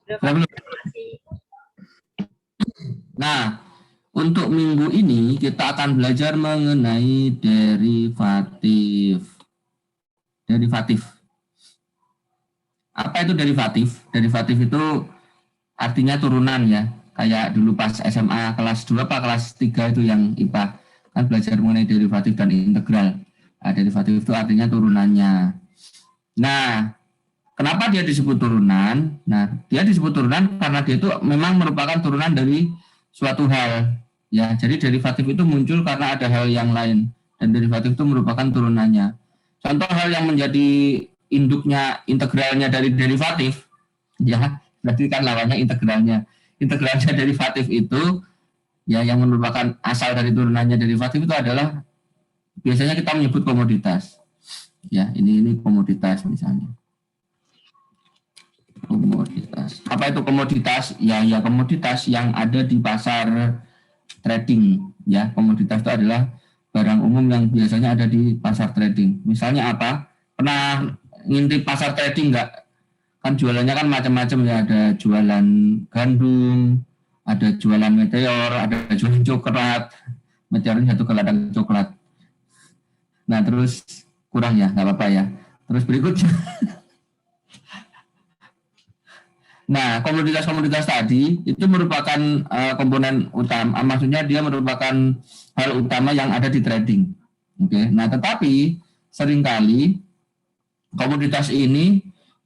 Sudah belum? Nah, untuk minggu ini kita akan belajar mengenai derivatif. Derivatif. Apa itu derivatif? Derivatif itu artinya turunan ya. Kayak dulu pas SMA kelas 2 apa kelas 3 itu yang IPA. Kan belajar mengenai derivatif dan integral. Nah, derivatif itu artinya turunannya. Nah, kenapa dia disebut turunan? Nah, dia disebut turunan karena dia itu memang merupakan turunan dari suatu hal. Ya, jadi derivatif itu muncul karena ada hal yang lain dan derivatif itu merupakan turunannya. Contoh hal yang menjadi induknya integralnya dari derivatif, ya, berarti kan lawannya integralnya. Integralnya derivatif itu ya yang merupakan asal dari turunannya derivatif itu adalah biasanya kita menyebut komoditas. Ya, ini komoditas misalnya. Komoditas. Apa itu komoditas? Ya komoditas yang ada di pasar trading. Ya, komoditas itu adalah barang umum yang biasanya ada di pasar trading. Misalnya apa? Pernah ngintip pasar trading nggak? Kan jualannya kan macam-macam ya. Ada jualan gandum, ada jualan meteor, ada jualan coklat. Meteornya satu ke ladang coklat. Nah, terus kurang ya, nggak apa-apa ya. Terus berikutnya. Nah, komoditas-komoditas tadi itu merupakan komponen utama, maksudnya dia merupakan hal utama yang ada di trading. Oke. Nah, tetapi seringkali komoditas ini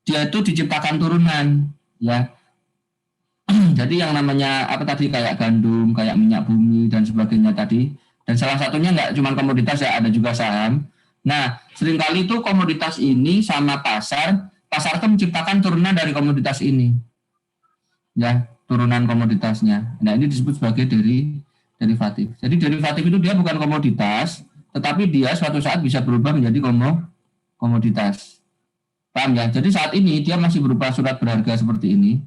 dia itu diciptakan turunan, ya. Jadi yang namanya apa tadi kayak gandum, kayak minyak bumi dan sebagainya tadi. Dan salah satunya nggak cuma komoditas ya, ada juga saham. Nah, seringkali itu komoditas ini sama pasar itu menciptakan turunan dari komoditas ini. Ya, turunan komoditasnya. Nah, ini disebut sebagai derivatif. Jadi derivatif itu dia bukan komoditas, tetapi dia suatu saat bisa berubah menjadi komoditas. Paham ya? Jadi saat ini dia masih berupa surat berharga seperti ini,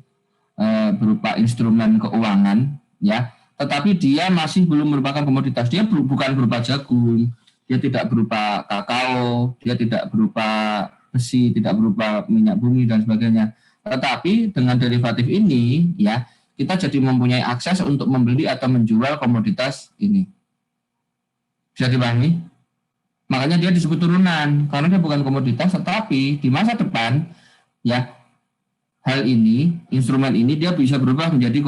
berupa instrumen keuangan, ya. Tetapi dia masih belum merupakan komoditas. Dia bukan berupa jagung, dia tidak berupa kakao, dia tidak berupa besi, tidak berupa minyak bumi dan sebagainya. Tetapi dengan derivatif ini, ya, kita jadi mempunyai akses untuk membeli atau menjual komoditas ini. Bisa dipahami? Makanya dia disebut turunan, karena dia bukan komoditas, tetapi di masa depan, ya, hal ini, instrumen ini, dia bisa berubah menjadi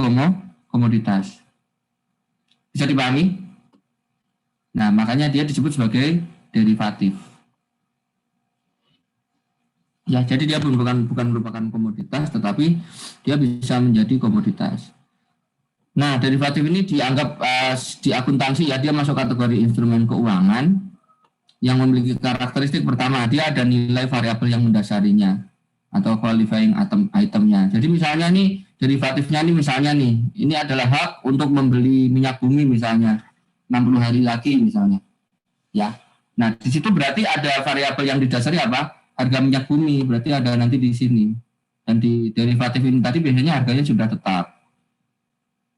komoditas. Bisa dipahami? Nah, makanya dia disebut sebagai derivatif. Ya, jadi dia bukan merupakan komoditas, tetapi dia bisa menjadi komoditas. Nah, derivatif ini dianggap di akuntansi ya, dia masuk kategori instrumen keuangan yang memiliki karakteristik pertama, dia ada nilai variabel yang mendasarinya atau qualifying itemnya. Jadi misalnya nih, derivatifnya nih misalnya nih, ini adalah hak untuk membeli minyak bumi misalnya, 60 hari lagi misalnya. Ya. Nah, di situ berarti ada variabel yang didasari apa? Harga minyak bumi, berarti ada nanti di sini. Dan di derivatif ini tadi biasanya harganya sudah tetap.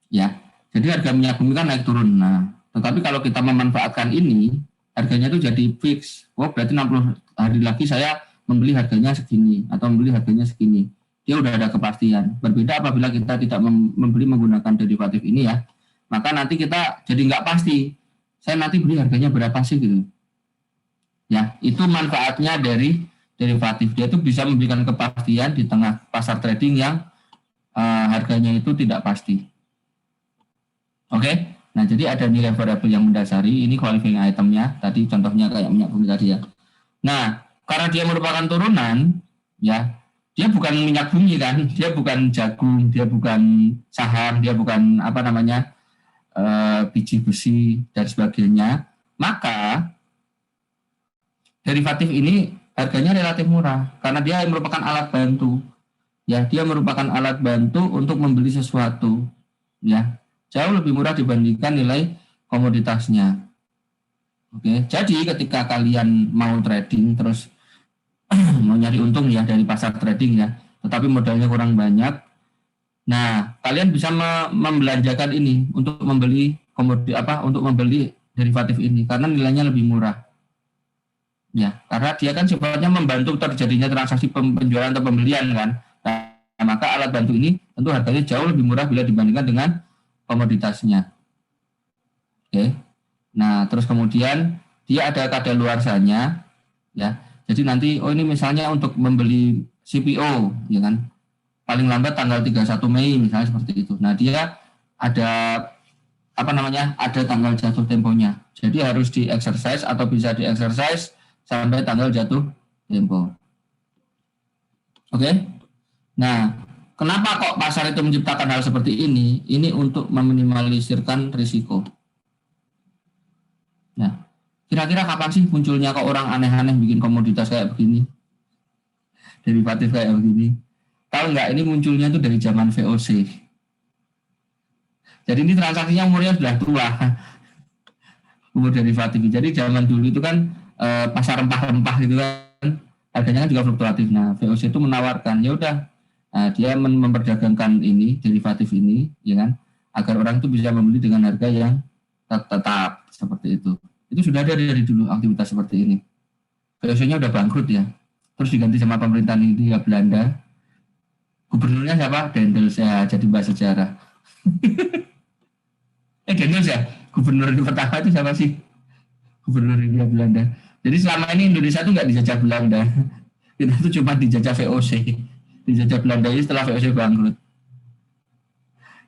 Ya, jadi harga minyak bumi kan naik turun. Nah, tetapi kalau kita memanfaatkan ini, harganya itu jadi fix. Oh, berarti 60 hari lagi saya membeli harganya segini atau membeli harganya segini. Dia udah ada kepastian. Berbeda apabila kita tidak membeli menggunakan derivatif ini ya. Maka nanti kita jadi nggak pasti. Saya nanti beli harganya berapa sih gitu. Ya, itu manfaatnya dari derivatif. Dia itu bisa memberikan kepastian di tengah pasar trading yang harganya itu tidak pasti. Oke, nah jadi ada nilai variabel yang mendasari. Ini qualifying itemnya. Tadi contohnya kayak minyak bumi tadi ya. Nah, karena dia merupakan turunan, ya, dia bukan minyak bumi kan, dia bukan jagung, dia bukan saham, dia bukan apa namanya biji besi dan sebagainya. Maka derivatif ini harganya relatif murah karena dia merupakan alat bantu. Ya, dia merupakan alat bantu untuk membeli sesuatu. Ya, jauh lebih murah dibandingkan nilai komoditasnya. Oke, jadi ketika kalian mau trading terus mau nyari untung ya dari pasar trading ya, tetapi modalnya kurang banyak. Nah, kalian bisa membelanjakan ini untuk membeli untuk membeli derivatif ini karena nilainya lebih murah. Ya, karena dia kan sifatnya membantu terjadinya transaksi penjualan atau pembelian kan. Nah, maka alat bantu ini tentu harganya jauh lebih murah bila dibandingkan dengan komoditasnya. Oke. Nah, terus kemudian dia ada kadaluarsanya, ya. Jadi nanti, ini misalnya untuk membeli CPO, ya kan, paling lambat tanggal 31 Mei misalnya seperti itu. Nah, dia ada ada tanggal jatuh temponya. Jadi harus di-exercise atau bisa di-exercise sampai tanggal jatuh tempo. Oke? Nah, kenapa kok pasar itu menciptakan hal seperti ini? Ini untuk meminimalisirkan risiko. Nah, kira-kira kapan sih munculnya kok orang aneh-aneh bikin komoditas kayak begini? Derivatif kayak begini. Tahu nggak, ini munculnya tuh dari zaman VOC. Jadi ini transaksinya umurnya sudah tua. Umur derivatif. Jadi zaman dulu itu kan pasar rempah-rempah gitu kan, harganya kan juga fluktuatif. Nah, VOC itu menawarkan, ya udah, dia memperdagangkan ini, derivatif ini, ya kan, agar orang itu bisa membeli dengan harga yang tetap seperti itu. Itu sudah ada dari dulu aktivitas seperti ini. VOC-nya udah bangkrut ya. Terus diganti sama pemerintahan Hindia Belanda. Gubernurnya siapa? Dendels ya, jadi bahasa sejarah. Dendels ya, gubernur pertama itu siapa sih? Gubernur Hindia Belanda. Jadi selama ini Indonesia tuh nggak dijajah Belanda. Kita tuh cuma dijajah VOC. Dijajah Belanda ini setelah VOC bangkrut.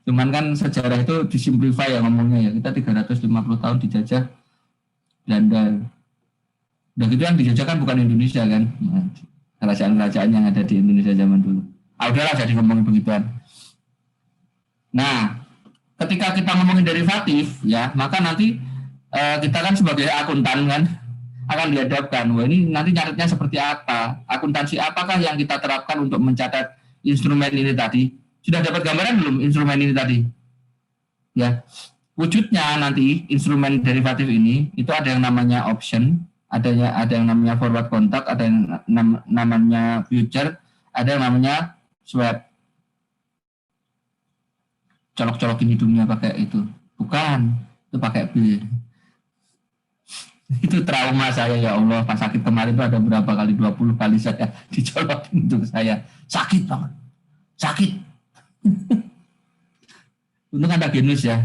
Cuman kan sejarah itu disimplify ya ngomongnya ya. Kita 350 tahun dijajah Belanda. Udah gitu yang dijajah kan bukan Indonesia kan. Kerajaan-kerajaan yang ada di Indonesia zaman dulu. Udahlah jadi ngomongin begituan. Nah, ketika kita ngomongin derivatif ya, maka nanti kita kan sebagai akuntan kan akan dihadapkan, wah ini nanti nyatetnya seperti apa, akuntansi apakah yang kita terapkan untuk mencatat instrumen ini tadi. Sudah dapat gambaran belum instrumen ini tadi? Ya, wujudnya nanti instrumen derivatif ini itu ada yang namanya option, ada yang namanya forward contract, ada yang namanya future, ada yang namanya swap. Colok-colokin hidungnya pakai itu. Bukan, itu pakai B. Itu trauma saya, ya Allah. Pas sakit kemarin itu ada berapa kali, 20 kali saya dicolokin hidung saya. Sakit banget. Sakit. Untung ada genus ya.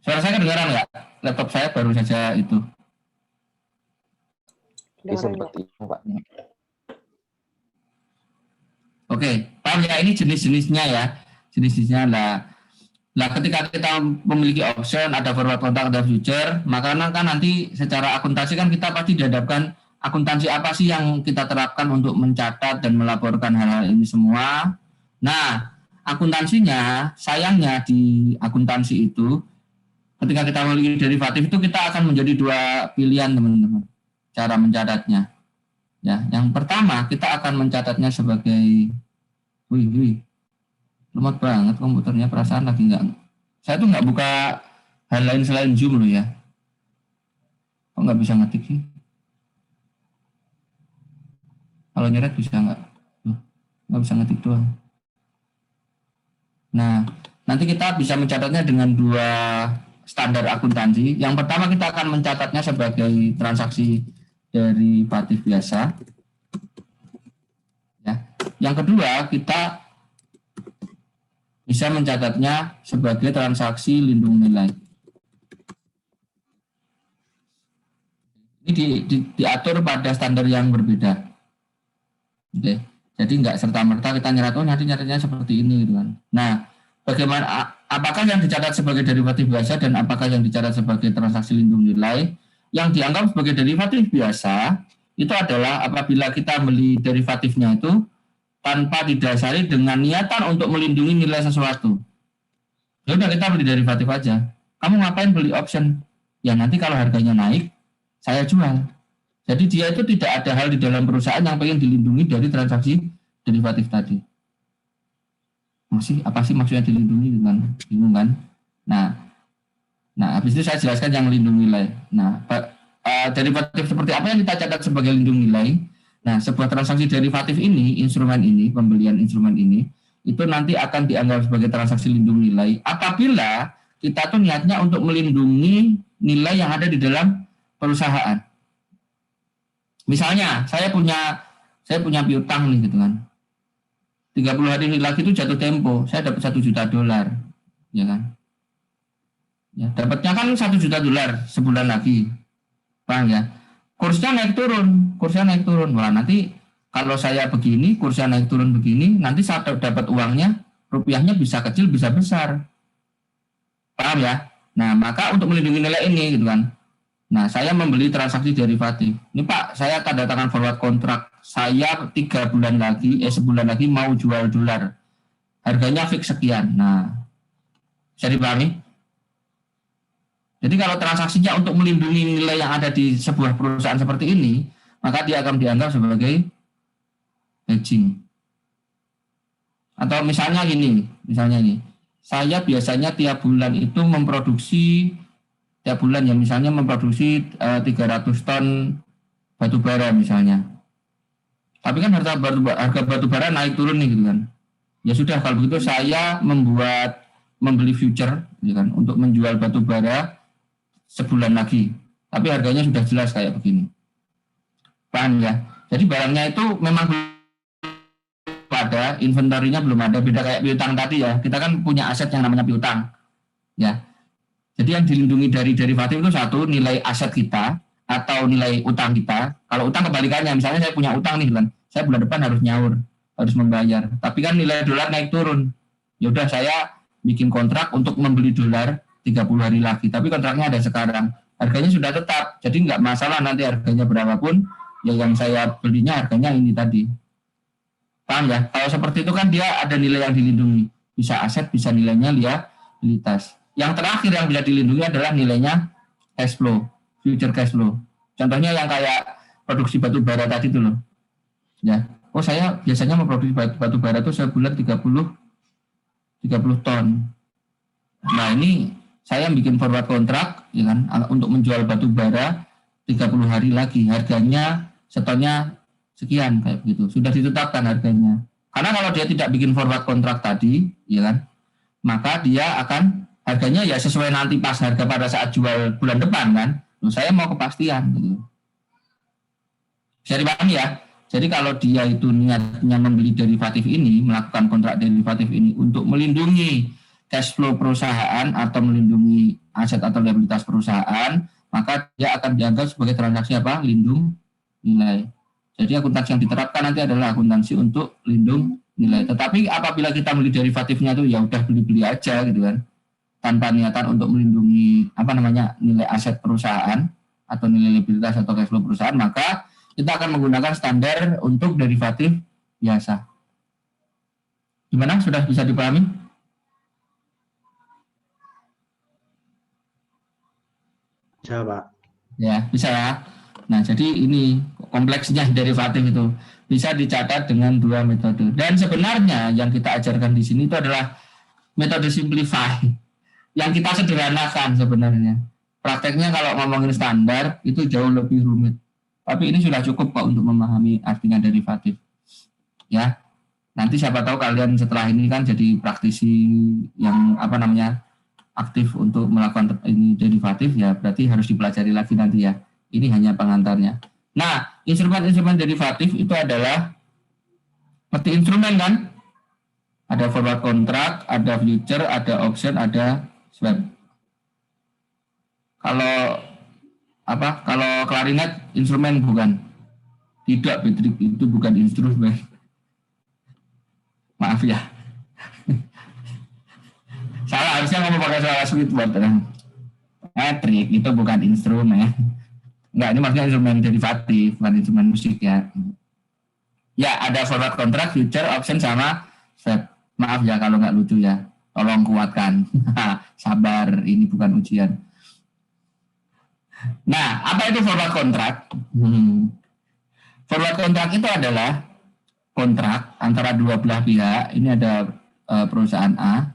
Suara saya kedengaran nggak? Laptop saya baru saja itu. Seperti itu, Pak. Oke, paham ya, ini jenis-jenisnya ya. Jenis-jenisnya lah. Nah, ketika kita memiliki option, ada forward contract, ada future, maka kan nanti secara akuntansi kan kita pasti dihadapkan akuntansi apa sih yang kita terapkan untuk mencatat dan melaporkan hal-hal ini semua. Nah, akuntansinya, sayangnya di akuntansi itu, ketika kita memiliki derivatif itu kita akan menjadi dua pilihan teman-teman cara mencatatnya. Ya, yang pertama kita akan mencatatnya sebagai, lemot banget komputernya, perasaan lagi nggak. Saya tuh nggak buka hal lain selain Zoom loh ya. Kok nggak bisa ngetik sih? Kalau nyeret bisa nggak? Nggak bisa ngetik doang. Nah, nanti kita bisa mencatatnya dengan dua standar akuntansi. Yang pertama kita akan mencatatnya sebagai transaksi derivatif biasa. Ya. Yang kedua kita bisa mencatatnya sebagai transaksi lindung nilai. Ini diatur pada standar yang berbeda. Oke. Jadi nggak serta-merta kita nyerat, nanti nyaratnya seperti ini gitu kan. Nah, bagaimana, apakah yang dicatat sebagai derivatif biasa dan apakah yang dicatat sebagai transaksi lindung nilai? Yang dianggap sebagai derivatif biasa itu adalah apabila kita beli derivatifnya itu tanpa didasari dengan niatan untuk melindungi nilai sesuatu. Ya udah, kita beli derivatif aja. Kamu ngapain beli option? Ya nanti kalau harganya naik, saya jual. Jadi dia itu tidak ada hal di dalam perusahaan yang pengen dilindungi dari transaksi derivatif tadi. Apa sih maksudnya dilindungi dengan bingung kan? Nah, habis itu saya jelaskan yang lindung nilai. Nah, derivatif seperti apa yang kita catat sebagai lindung nilai? Nah, sebuah transaksi derivatif ini, instrumen ini, pembelian instrumen ini, itu nanti akan dianggap sebagai transaksi lindung nilai apabila kita tuh niatnya untuk melindungi nilai yang ada di dalam perusahaan. Misalnya saya punya piutang nih gitu kan. 30 hari lagi itu jatuh tempo, saya dapat $1 juta, ya kan? Ya, dapatnya kan $1 juta sebulan lagi. Paham ya? Kursnya naik turun. Wah, nanti kalau saya begini, kursnya naik turun begini, nanti saat dapat uangnya, rupiahnya bisa kecil, bisa besar. Paham ya? Nah, maka untuk melindungi nilai ini gitu kan. Nah, saya membeli transaksi derivatif. Ini Pak, saya tanda tangan forward kontrak. Saya 3 bulan lagi, sebulan lagi mau jual dolar. Harganya fix sekian. Nah, bisa dipahami? Jadi kalau transaksinya untuk melindungi nilai yang ada di sebuah perusahaan seperti ini, maka dia akan dianggap sebagai hedging. Atau misalnya ini, saya biasanya tiap bulan itu memproduksi tiap bulan ya misalnya memproduksi 300 ton batu bara misalnya. Tapi kan harga batu bara naik turun nih gitu kan. Ya sudah kalau begitu saya membeli future gitu kan untuk menjual batu bara sebulan lagi. Tapi harganya sudah jelas kayak begini. Paham ya? Jadi barangnya itu memang belum ada, inventorinya belum ada, beda kayak piutang tadi ya. Kita kan punya aset yang namanya piutang. Ya. Jadi yang dilindungi dari derivatif itu satu, nilai aset kita atau nilai utang kita. Kalau utang kebalikannya, misalnya saya punya utang nih kan, saya bulan depan harus nyaur, harus membayar. Tapi kan nilai dolar naik turun. Ya udah saya bikin kontrak untuk membeli dolar 30 hari lagi. Tapi kontraknya ada sekarang. Harganya sudah tetap. Jadi nggak masalah nanti harganya berapapun, ya yang saya belinya harganya ini tadi. Paham ya? Kalau seperti itu kan dia ada nilai yang dilindungi. Bisa aset, bisa nilainya liabilitas. Yang terakhir yang bisa dilindungi adalah nilainya cash flow, future cash flow. Contohnya yang kayak produksi batu bara tadi itu loh. Ya. Oh saya biasanya memproduksi batu bara itu sebulan 30 ton. Nah ini saya bikin forward kontrak ya kan, untuk menjual batu bara 30 hari lagi. Harganya setonnya sekian kayak begitu. Sudah ditetapkan harganya. Karena kalau dia tidak bikin forward kontrak tadi, ya kan, maka dia akan harganya ya sesuai nanti pas harga pada saat jual bulan depan kan. Loh, saya mau kepastian gitu. Bisa dipahami ya. Jadi kalau dia itu niatnya membeli derivatif ini, melakukan kontrak derivatif ini untuk melindungi cash flow perusahaan atau melindungi aset atau liabilitas perusahaan, maka dia akan dianggap sebagai transaksi apa? Lindung nilai. Jadi akuntansi yang diterapkan nanti adalah akuntansi untuk lindung nilai. Tetapi apabila kita beli derivatifnya itu ya udah beli-beli aja gitu kan. Tanpa niatan untuk melindungi nilai aset perusahaan atau nilai liabilitas atau cash flow perusahaan, maka kita akan menggunakan standar untuk derivatif biasa. Gimana? Sudah bisa dipahami? Bisa, Pak. Ya, bisa ya. Nah, jadi ini kompleksnya derivatif itu bisa dicatat dengan 2 metode. Dan sebenarnya yang kita ajarkan di sini itu adalah metode simplify. Yang kita sederhanakan sebenarnya. Prakteknya kalau ngomongin standar itu jauh lebih rumit. Tapi ini sudah cukup Pak untuk memahami artinya derivatif. Ya. Nanti siapa tahu kalian setelah ini kan jadi praktisi yang aktif untuk melakukan ini derivatif ya, berarti harus dipelajari lagi nanti ya. Ini hanya pengantarnya. Nah, instrumen-instrumen derivatif itu adalah seperti instrumen kan? Ada forward contract, ada future, ada option, ada swap. Kalau klarinet instrumen bukan? Tidak, Patrick, itu bukan instrumen. Maaf ya. Salah, harusnya ngomong pakai suara switchboard. Patrick, itu bukan instrumen. Enggak, ini maksudnya instrumen derivatif, bukan instrumen musik ya. Ya, ada forward contract, future, option, sama swap. Maaf ya kalau nggak lucu ya. Tolong kuatkan. Sabar, ini bukan ujian. Nah, apa itu forward contract? Forward contract itu adalah kontrak antara dua belah pihak. Ini ada perusahaan A,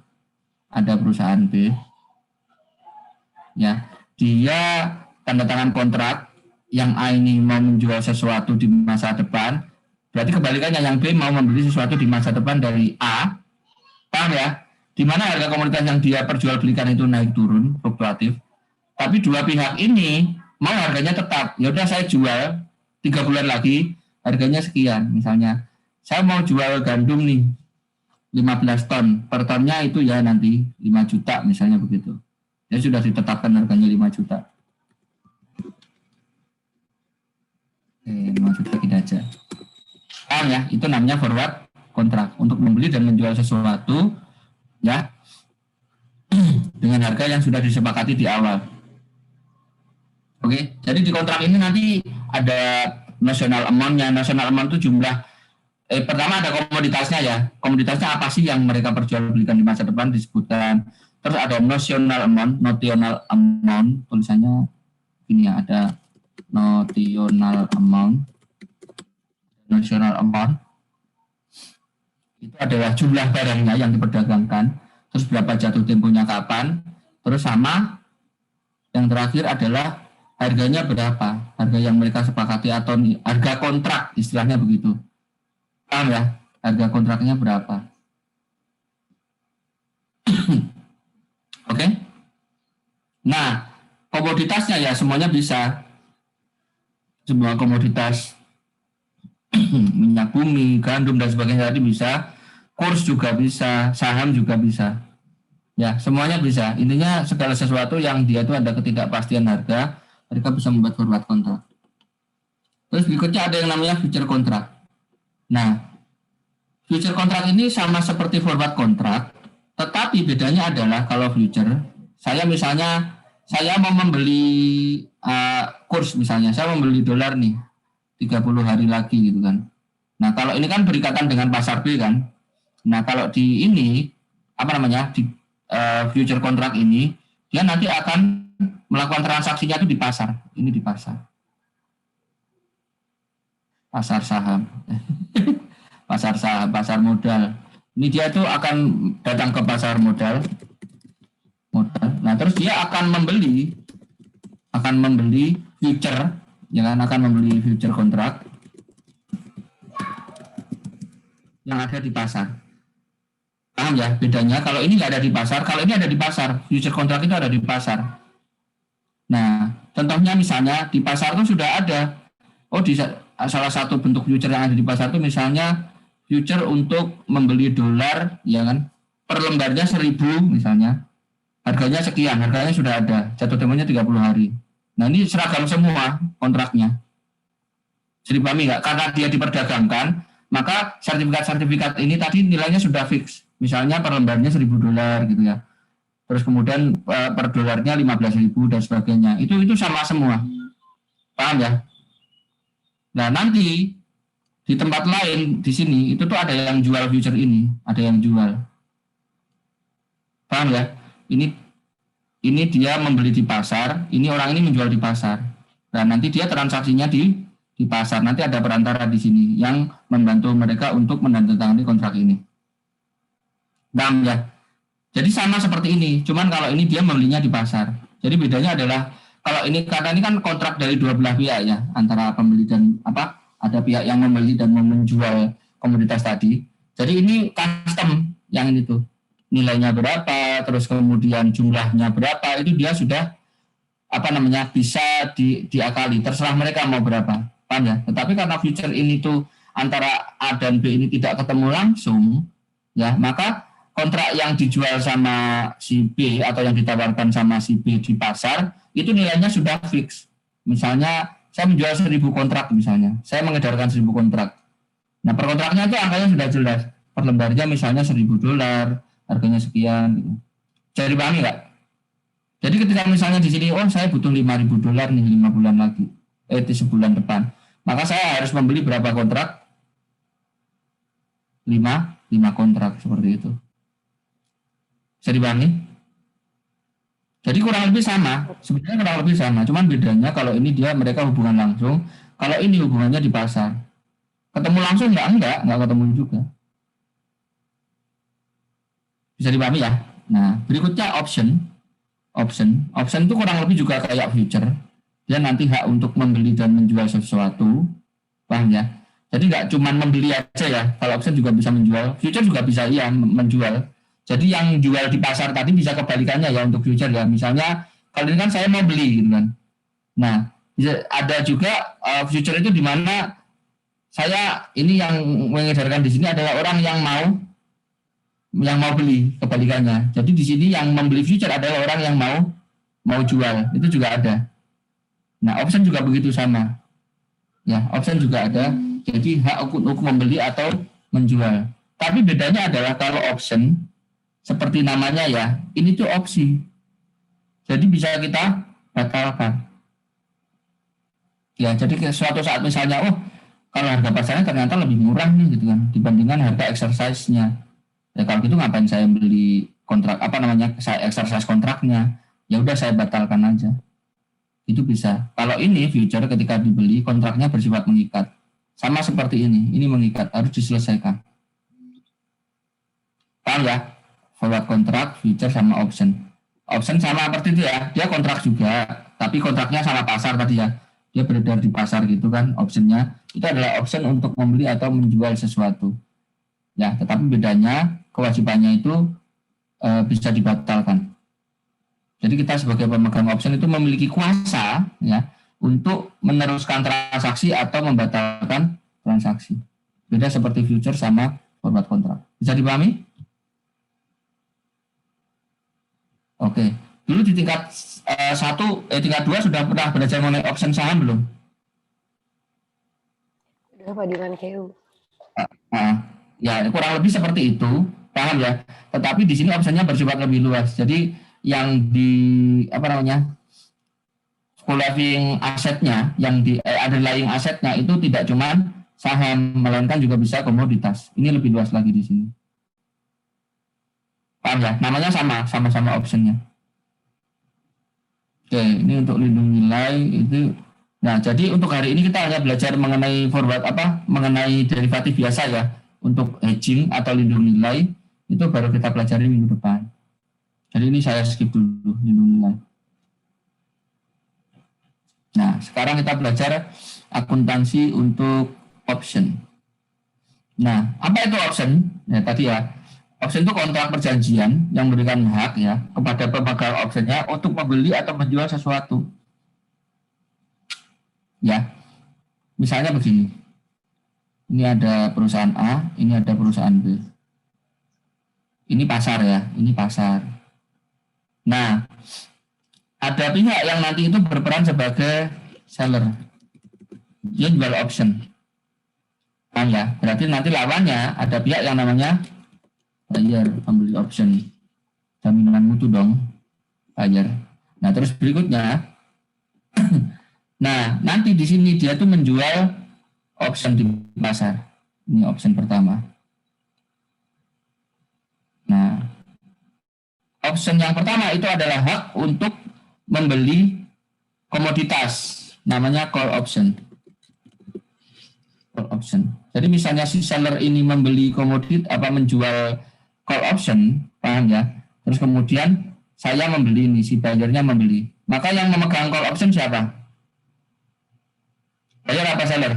ada perusahaan B. Ya, dia tanda tangan kontrak yang A ini mau menjual sesuatu di masa depan. Berarti kebalikannya yang B mau membeli sesuatu di masa depan dari A. Paham ya? Di mana harga komoditas yang dia perjualbelikan itu naik turun, fluktuatif. Tapi dua pihak ini mau harganya tetap. Ya udah saya jual 3 bulan lagi harganya sekian. Misalnya saya mau jual gandum nih 15 ton. Per tonnya itu ya nanti 5 juta misalnya begitu. Ya sudah ditetapkan harganya 5 juta. Oke, 5 juta kita aja. Paham ya? Itu namanya forward kontrak untuk membeli dan menjual sesuatu ya dengan harga yang sudah disepakati di awal. Oke, jadi di kontrak ini nanti ada national amount-nya. National amount itu jumlah pertama ada komoditasnya ya. Komoditasnya apa sih yang mereka perjualbelikan di masa depan disebutkan. Terus ada notional amount, tulisannya ini ya, ada notional amount. National amount itu adalah jumlah barangnya yang diperdagangkan, terus berapa jatuh temponya kapan, terus sama yang terakhir adalah harganya berapa, harga yang mereka sepakati atau harga kontrak istilahnya begitu. Paham ya? Harga kontraknya berapa? Oke? Nah, komoditasnya ya semuanya bisa. Semua komoditas minyak bumi, gandum dan sebagainya tadi bisa, kurs juga bisa, saham juga bisa. Ya, semuanya bisa. Intinya segala sesuatu yang dia itu ada ketidakpastian harga, mereka bisa membuat forward kontrak. Terus berikutnya ada yang namanya future kontrak. Nah, future kontrak ini sama seperti forward kontrak, tetapi bedanya adalah kalau future, saya misalnya saya mau membeli kurs misalnya, saya membeli dolar nih 30 hari lagi gitu kan. Nah, kalau ini kan berikatan dengan pasar B kan. Nah, kalau di ini apa namanya? Di future kontrak ini dia nanti akan melakukan transaksinya itu di pasar. Ini di pasar. Pasar saham. Pasar saham, pasar modal. Ini dia itu akan datang ke pasar modal. Nah, terus dia akan membeli future, ya kan, akan membeli future kontrak yang ada di pasar. Paham ya bedanya? Kalau ini nggak ada di pasar, kalau ini ada di pasar, future kontrak itu ada di pasar. Nah, contohnya misalnya di pasar itu sudah ada, di salah satu bentuk future yang ada di pasar itu misalnya future untuk membeli dolar, ya kan, per lembarnya 1.000 misalnya, harganya sekian, harganya sudah ada, jatuh temponya 30 hari. Nah, ini seragam semua kontraknya. Jadi pahami nggak? Karena dia diperdagangkan, maka sertifikat-sertifikat ini tadi nilainya sudah fix. Misalnya per lembarnya 1.000 dolar gitu ya. Terus kemudian per dolarnya 15.000 dan sebagainya. Itu sama semua. Paham ya? Nah, nanti di tempat lain di sini itu tuh ada yang jual future ini, ada yang jual. Paham ya? Ini dia membeli di pasar, ini orang ini menjual di pasar. Dan nanti dia transaksinya di pasar. Nanti ada perantara di sini yang membantu mereka untuk menandatangani kontrak ini. Paham ya? Jadi sama seperti ini, cuman kalau ini dia membelinya di pasar. Jadi bedanya adalah kalau ini karena ini kan kontrak dari dua belah pihak ya, antara pembeli dan ada pihak yang membeli dan menjual komoditas tadi. Jadi ini custom yang ini tuh. Nilainya berapa, terus kemudian jumlahnya berapa, itu dia sudah bisa diakali, terserah mereka mau berapa. Paham ya? Tetapi karena future ini tuh antara A dan B ini tidak ketemu langsung, ya, maka kontrak yang dijual sama si B atau yang ditawarkan sama si B di pasar itu nilainya sudah fix. Misalnya saya menjual 1.000 kontrak misalnya, saya mengedarkan 1.000 kontrak. Nah, per kontraknya itu angkanya sudah jelas. Per lembarnya misalnya 1.000 dolar, harganya sekian gitu. Jadi pahami nggak? Jadi ketika misalnya di sini, saya butuh 5.000 dolar nih 5 bulan lagi, di sebulan depan, maka saya harus membeli berapa kontrak? 5 kontrak seperti itu. Bisa dipahami? Jadi kurang lebih sama, sebenarnya kurang lebih sama, cuman bedanya kalau ini mereka hubungan langsung, kalau ini hubungannya di pasar. Ketemu langsung enggak ketemu juga. Bisa dipahami ya? Nah, berikutnya option itu kurang lebih juga kayak future. Dia nanti hak untuk membeli dan menjual sesuatu. Paham ya? Jadi nggak cuma membeli aja ya. Kalau option juga bisa menjual. Future juga bisa menjual. Jadi yang jual di pasar tadi bisa kebalikannya ya untuk future ya. Misalnya kalau ini kan saya mau beli gitu kan. Nah, ada juga future itu di mana saya ini yang mengedarkan di sini adalah orang yang mau beli kebalikannya. Jadi di sini yang membeli future adalah orang yang mau jual. Itu juga ada. Nah, option juga begitu sama. Ya, option juga ada. Jadi hak untuk membeli atau menjual. Tapi bedanya adalah kalau option seperti namanya ya, ini tuh opsi. Jadi bisa kita batalkan. Ya, jadi suatu saat misalnya, kalau harga pasarnya ternyata lebih murah nih gitu kan, dibandingkan harga exercise-nya. Ya kalau gitu ngapain saya beli kontrak saya exercise kontraknya? Ya udah saya batalkan aja. Itu bisa. Kalau ini future ketika dibeli kontraknya bersifat mengikat. Sama seperti ini mengikat, harus diselesaikan. Paham ya? Forward kontrak, future sama option. Option sama seperti itu ya, dia kontrak juga, tapi kontraknya sama pasar tadi ya. Dia beredar di pasar gitu kan, optionnya. Itu adalah option untuk membeli atau menjual sesuatu. Ya, tetapi bedanya kewajibannya itu bisa dibatalkan. Jadi kita sebagai pemegang option itu memiliki kuasa ya untuk meneruskan transaksi atau membatalkan transaksi. Beda seperti future sama forward kontrak. Bisa dipahami? Oke, dulu di tingkat tingkat 2 sudah pernah belajar mengenai option saham belum? Udah Pak di Lankeu. Ya kurang lebih seperti itu, paham ya. Tetapi di sini optionnya bersifat lebih luas. Jadi yang di co-living asetnya, yang di underlying asetnya itu tidak cuma saham, melainkan juga bisa komoditas. Ini lebih luas lagi di sini. Paham ya? Namanya sama-sama optionnya. Oke, ini untuk lindung nilai itu. Nah, jadi untuk hari ini kita hanya belajar mengenai mengenai derivatif biasa ya. Untuk hedging atau lindung nilai itu baru kita pelajari minggu depan. Jadi ini saya skip dulu lindung nilai. Nah, sekarang kita belajar akuntansi untuk option. Nah, apa itu option? Ya tadi ya. Option itu kontrak perjanjian yang memberikan hak ya kepada pemegang optionnya untuk membeli atau menjual sesuatu. Ya, misalnya begini. Ini ada perusahaan A, ini ada perusahaan B. Ini pasar ya, ini pasar. Nah, ada pihak yang nanti itu berperan sebagai seller. Dia jual option. Nah, ya, berarti nanti lawannya ada pihak yang namanya buyer, pembeli option. Jaminan mutu dong, buyer. Nah, terus berikutnya, nah, nanti di sini dia tuh menjual option di pasar. Ini option pertama. Nah, option yang pertama itu adalah hak untuk membeli komoditas. Namanya call option. Call option. Jadi misalnya si seller ini membeli komoditas menjual call option, paham ya? Terus kemudian saya membeli ini, si buyernya membeli. Maka yang memegang call option siapa? Buyer apa seller?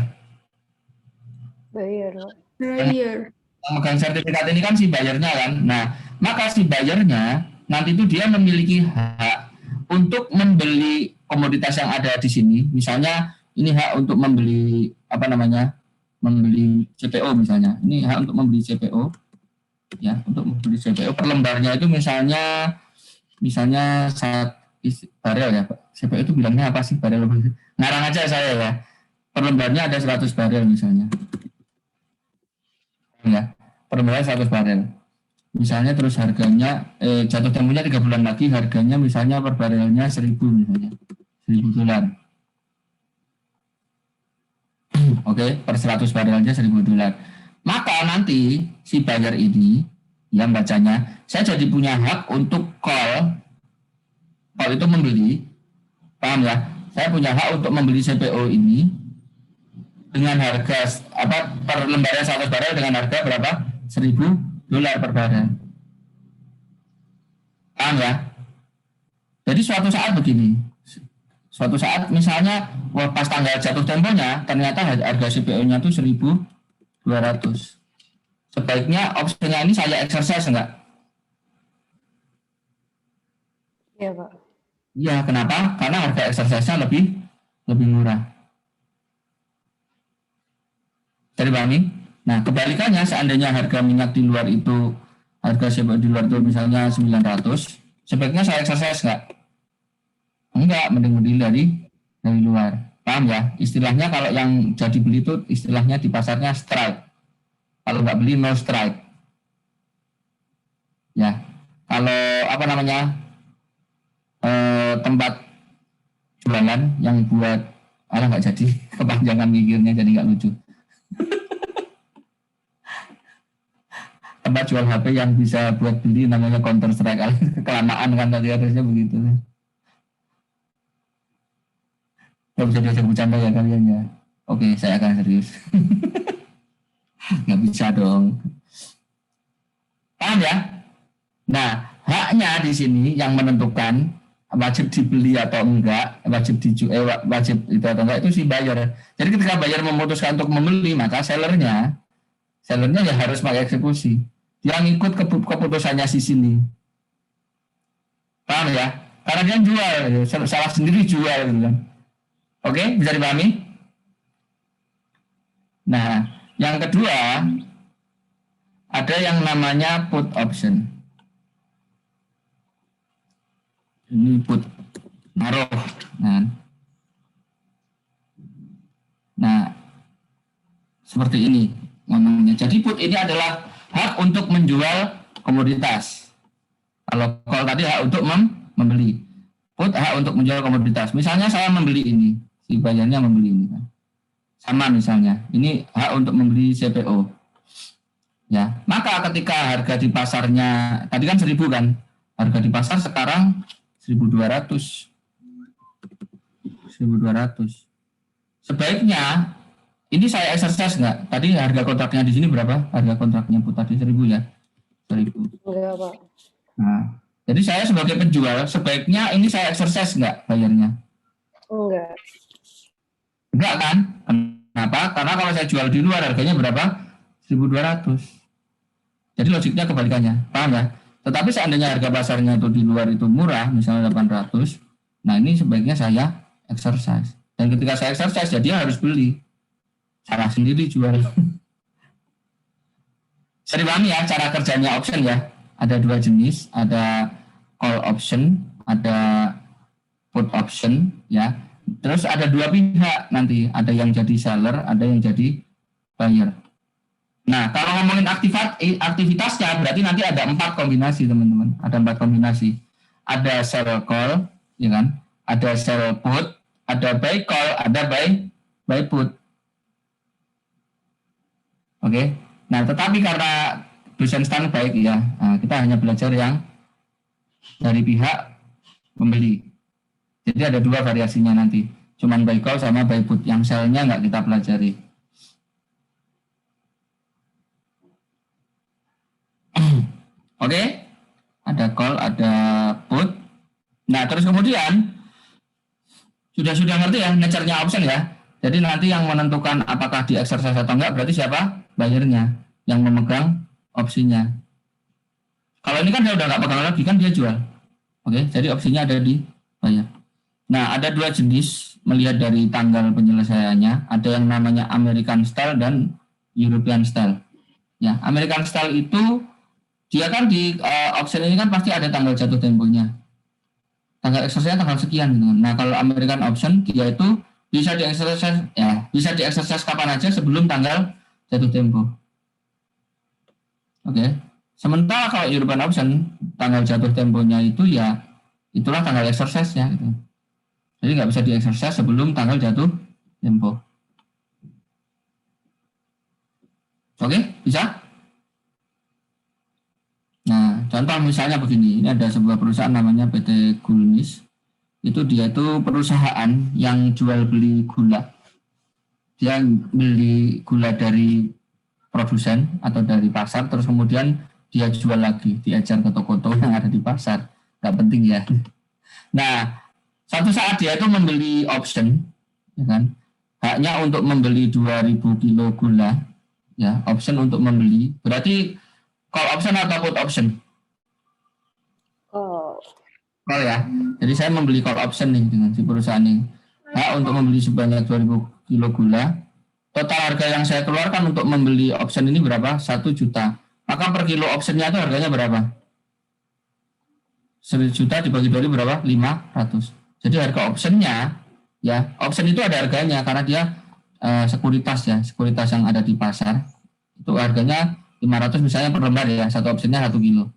Buyer. Buyer. Yang memegang sertifikat ini kan si buyernya kan. Nah, maka si buyernya nanti itu dia memiliki hak untuk membeli komoditas yang ada di sini. Misalnya ini hak untuk membeli membeli CPO misalnya. Ini hak untuk membeli CPO. Ya, untuk membeli CPO per lembarnya itu misalnya barel ya, Pak. CPO itu bilangnya apa sih barel? Ngarang aja saya ya. Per lembarnya ada 100 barel misalnya. Ya, per lembarnya 100 barel. Misalnya terus harganya jatuh temponya 3 bulan lagi, harganya misalnya per barelnya 1.000 misalnya. $1.000. Oke, per 100 barelnya $1.000. Maka nanti si buyer ini yang bacanya, saya jadi punya hak untuk call itu membeli, paham ya? Saya punya hak untuk membeli CPO ini dengan harga per lembarnya 100 barel dengan harga berapa? $1.000 per barel. Paham ya? Jadi suatu saat begini, suatu saat misalnya pas tanggal jatuh temponya ternyata harga CPO-nya itu 1.200. Sebaiknya opsinya ini saya exercise enggak? Iya, Pak. Iya, kenapa? Karena harga exercise-nya lebih murah. Jadi pahami? Nah, kebalikannya seandainya harga minyak di luar itu, harga CPO di luar itu misalnya 900, sebaiknya saya exercise nggak? Enggak, mending beli dari luar. Paham ya? Istilahnya kalau yang jadi beli itu istilahnya di pasarnya strike. Kalau nggak beli no strike. Ya, kalau apa namanya tempat jualan yang buat nggak jadi kepanjangan mikirnya jadi nggak lucu. Tempat jual HP yang bisa buat beli namanya Counter Strike. Kelamaan kan tadi harusnya begitu. Nggak bisa diajak bercanda ya kalian ya. Oke, saya akan serius. Nggak bisa dong. Paham ya? Nah, haknya di sini yang menentukan wajib dibeli atau enggak, wajib itu atau enggak itu si buyer. Jadi ketika buyer memutuskan untuk membeli, maka sellernya ya harus pakai eksekusi. Dia ngikut keputusannya si sini. Paham ya? Karena dia jual, salah sendiri jual gitu kan. Oke, bisa dipahami? Nah, yang kedua ada yang namanya put option. Ini put naruh. Nah, seperti ini ngomongnya. Jadi put ini adalah hak untuk menjual komoditas. Kalau tadi hak untuk membeli. Put hak untuk menjual komoditas. Misalnya saya membeli ini, si bayarnya membeli ini kan. Sama misalnya, ini hak untuk membeli CPO. Ya, maka ketika harga di pasarnya tadi kan 1.000 kan. Harga di pasar sekarang 1.200. Sebaiknya ini saya exercise nggak? Tadi harga kontraknya di sini berapa? Harga kontraknya put tadi 1.000 ya? 1.000. Enggak, Pak. Nah, jadi saya sebagai penjual sebaiknya ini saya exercise nggak bayarnya? Enggak. Enggak kan? Kenapa? Karena kalau saya jual di luar harganya berapa? 1.200. Jadi logiknya kebalikannya. Paham ya? Tetapi seandainya harga pasarnya itu di luar itu murah, misalnya 800, nah ini sebaiknya saya exercise. Dan ketika saya exercise, ya dia harus beli. Salah sendiri jual. Bisa dipahami ya cara kerjanya option ya? Ada 2 jenis, ada call option, ada put option ya. Terus ada 2 pihak nanti, ada yang jadi seller, ada yang jadi buyer. Nah, kalau ngomongin aktivitasnya berarti nanti ada 4 kombinasi teman-teman. Ada 4 kombinasi. Ada sell call, ya kan? Ada sell put, ada buy call, ada buy put. Oke. Nah, tetapi karena dosen Stan baik ya, kita hanya belajar yang dari pihak pembeli. Jadi ada 2 variasinya nanti. Cuman buy call sama buy put. Yang sell-nya nggak kita pelajari. Oke, ada call, ada put. Nah, terus kemudian sudah ngerti ya nature-nya option ya. Jadi nanti yang menentukan apakah di exercise atau enggak berarti siapa? Bayarnya yang memegang opsinya. Kalau ini kan dia udah nggak pegang lagi kan dia jual. Oke, jadi opsinya ada di bayar. Nah, ada 2 jenis melihat dari tanggal penyelesaiannya. Ada yang namanya American Style dan European Style. Ya, American Style itu dia kan di option ini kan pasti ada tanggal jatuh temponya. Tanggal exercise tanggal sekian gitu. Nah, kalau American option dia itu bisa di-exercise kapan aja sebelum tanggal jatuh tempo. Oke. Sementara kalau European option tanggal jatuh temponya itu ya itulah tanggal exercise-nya gitu. Jadi nggak bisa di-exercise sebelum tanggal jatuh tempo. Oke, bisa? Nah, contoh misalnya begini, ini ada sebuah perusahaan namanya PT Gulmis. Dia itu perusahaan yang jual beli gula. Dia beli gula dari produsen atau dari pasar, terus kemudian dia jual lagi, diejar ke toko-toko yang ada di pasar. Nggak penting ya. Nah, satu saat dia itu membeli option, ya kan? Haknya untuk membeli 2.000 kilo gula, ya, option untuk membeli. Berarti call option atau put option? call ya. Jadi saya membeli call option nih dengan si perusahaan ini. Hak untuk membeli sebanyak 2000 kilo gula. Total harga yang saya keluarkan untuk membeli option ini berapa? 1 juta. Maka per kilo optionnya itu harganya berapa? 1 juta dibagi 2 berapa? 500. Jadi harga optionnya, ya, option itu ada harganya karena dia sekuritas ya, sekuritas yang ada di pasar. Itu harganya 500 misalnya per lembar ya, satu optionnya 1 kilo.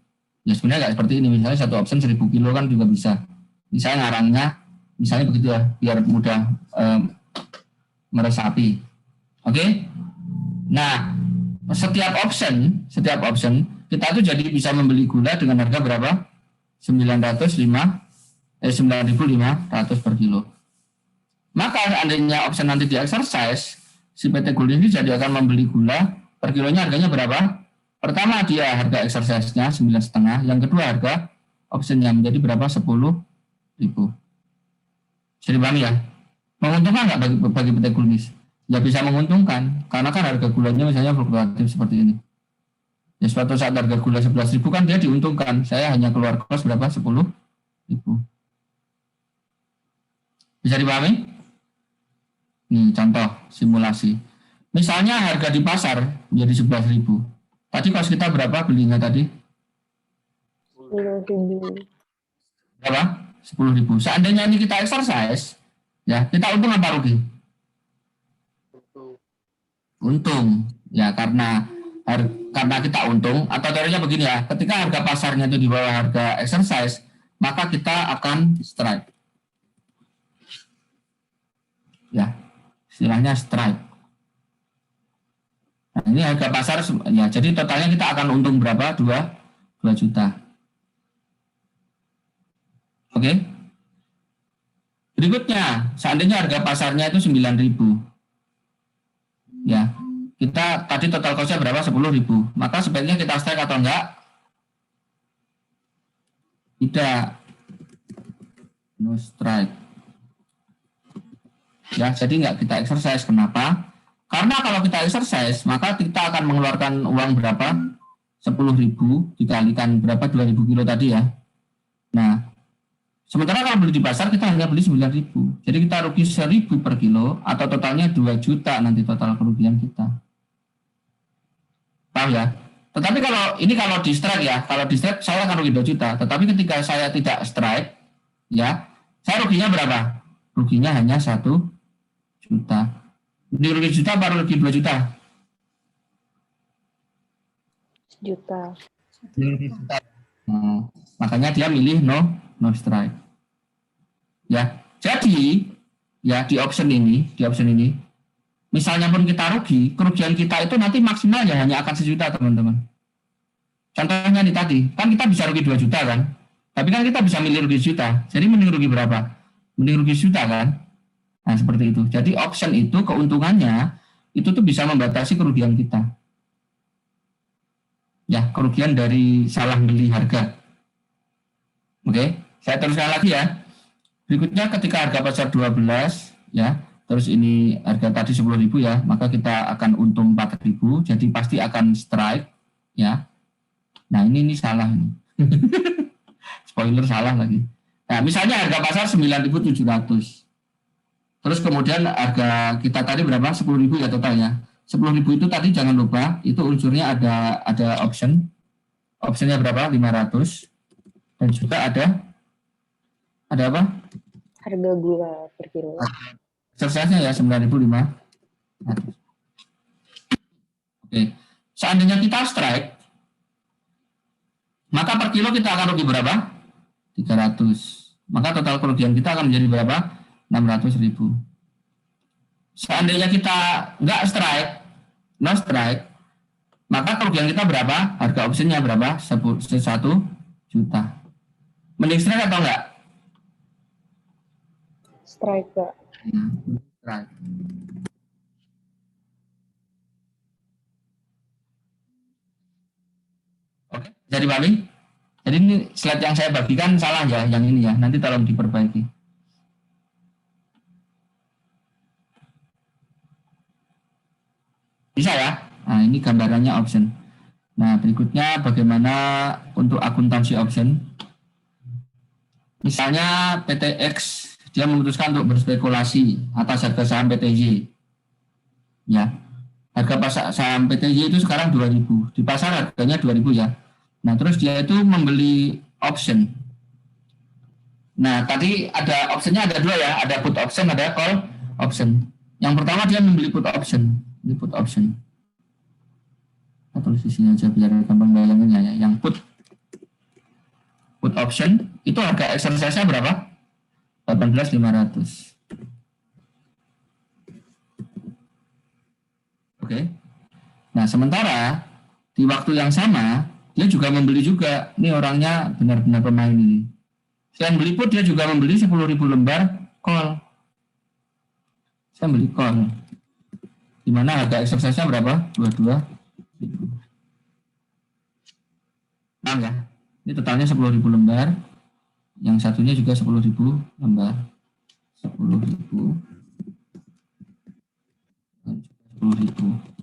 Ya sebenarnya nggak seperti ini, misalnya satu option 1000 kilo kan juga bisa. Misalnya ngarangnya, misalnya begitu ya, biar mudah meresapi. Oke? Nah, setiap option kita tuh jadi bisa membeli gula dengan harga berapa? 9.500 per kilo. Maka seandainya option nanti di exercise, si PT Guldi ini jadi akan membeli gula per kilonya harganya berapa? Pertama dia harga exercise-nya 9,5, yang kedua harga optionnya menjadi berapa? 10.000. Bisa dipahami ya? Menguntungkan nggak bagi PT Guldi? Ya bisa menguntungkan, karena kan harga gulanya misalnya fluktuatif seperti ini. Ya suatu saat harga gula 11.000 kan dia diuntungkan. Saya hanya keluar kos berapa? 10.000. Bisa dipahami? Nih contoh simulasi. Misalnya harga di pasar menjadi 11.000. Tadi kos kita berapa belinya tadi? 10.000. Berapa? 10.000. Seandainya ini kita exercise, ya kita untung apa rugi? Untung. Ya karena kita untung, atau teorinya begini ya, ketika harga pasarnya itu di bawah harga exercise, maka kita akan strike. Ya, istilahnya strike. Nah, ini harga pasar, ya jadi totalnya kita akan untung berapa? 2 juta. Oke. Berikutnya, seandainya harga pasarnya itu 9.000. Ya, kita tadi total cost-nya berapa? 10.000. Maka sebaiknya kita strike atau enggak? Tidak. No strike. Ya, jadi enggak kita exercise. Kenapa? Karena kalau kita exercise, maka kita akan mengeluarkan uang berapa? 10.000 dikalikan berapa? 2.000 kilo tadi ya. Nah, sementara kalau beli di pasar kita hanya beli 9.000. Jadi kita rugi 1.000 per kilo atau totalnya 2 juta nanti total kerugian kita. Paham ya? Tetapi kalau di strike ya, kalau di strike saya akan rugi 2 juta. Tetapi ketika saya tidak strike, ya, saya ruginya berapa? Ruginya hanya 1 juta. Ini rugi juta baru rugi 2 juta. Juta. Nah, makanya dia milih no strike. Ya, jadi ya di option ini, misalnya pun kita rugi, kerugian kita itu nanti maksimalnya hanya akan 1 juta, teman-teman. Contohnya nih tadi, kan kita bisa rugi 2 juta kan? Tapi kan kita bisa milih rugi juta. Jadi mending rugi berapa? Mending rugi juta kan? Nah, seperti itu. Jadi option itu keuntungannya itu tuh bisa membatasi kerugian kita. Ya, kerugian dari salah beli harga. Oke, saya teruskan lagi ya. Berikutnya ketika harga pasar 12 ya, terus ini harga tadi 10.000 ya, maka kita akan untung 4.000, jadi pasti akan strike ya. Nah, ini salah ini. Spoiler salah lagi. Nah, misalnya harga pasar 9.700. Terus kemudian harga kita tadi berapa? 10.000 ya totalnya. 10.000 itu tadi jangan lupa, itu unsurnya ada option. Optionnya berapa? 500. Dan juga ada apa? Harga gula per kilo. Exercise-nya ya 9.500. Oke. Seandainya kita strike, maka per kilo kita akan rugi berapa? 300. Maka total kerugian kita akan menjadi berapa? 600.000. Seandainya kita nggak strike, no strike, maka kerugian kita berapa? Harga optionnya berapa? 1 juta. Mending strike atau enggak? Strike, Pak. Strike. Oke, jadi Bali. Jadi ini slide yang saya bagikan salah ya, yang ini ya. Nanti tolong diperbaiki. Bisa ya? Nah, ini gambarannya option. Nah, berikutnya bagaimana untuk akuntansi option. Misalnya PTX dia memutuskan untuk berspekulasi atas harga saham PTY. Ya. Harga pasar saham PTY itu sekarang 2.000. Di pasar harganya 2.000 ya. Nah, terus dia itu membeli option. Nah, tadi ada optionnya ada dua ya, ada put option, ada call option. Yang pertama dia membeli put option. Ini put option. Kita tulis di sini aja biar gampang bayanginnya ya. Yang put option itu harga exercise-nya berapa? 18.500. Oke. Nah, sementara di waktu yang sama dia juga membeli juga. Ini orangnya benar-benar pemain ini. Selain beli put dia juga membeli 10.000 lembar call. Saya beli call. Di mana harga exercise-nya berapa? 22.000. Paham ya? Ini totalnya 10.000 lembar. Yang satunya juga 10.000 lembar. 10.000. 10.000.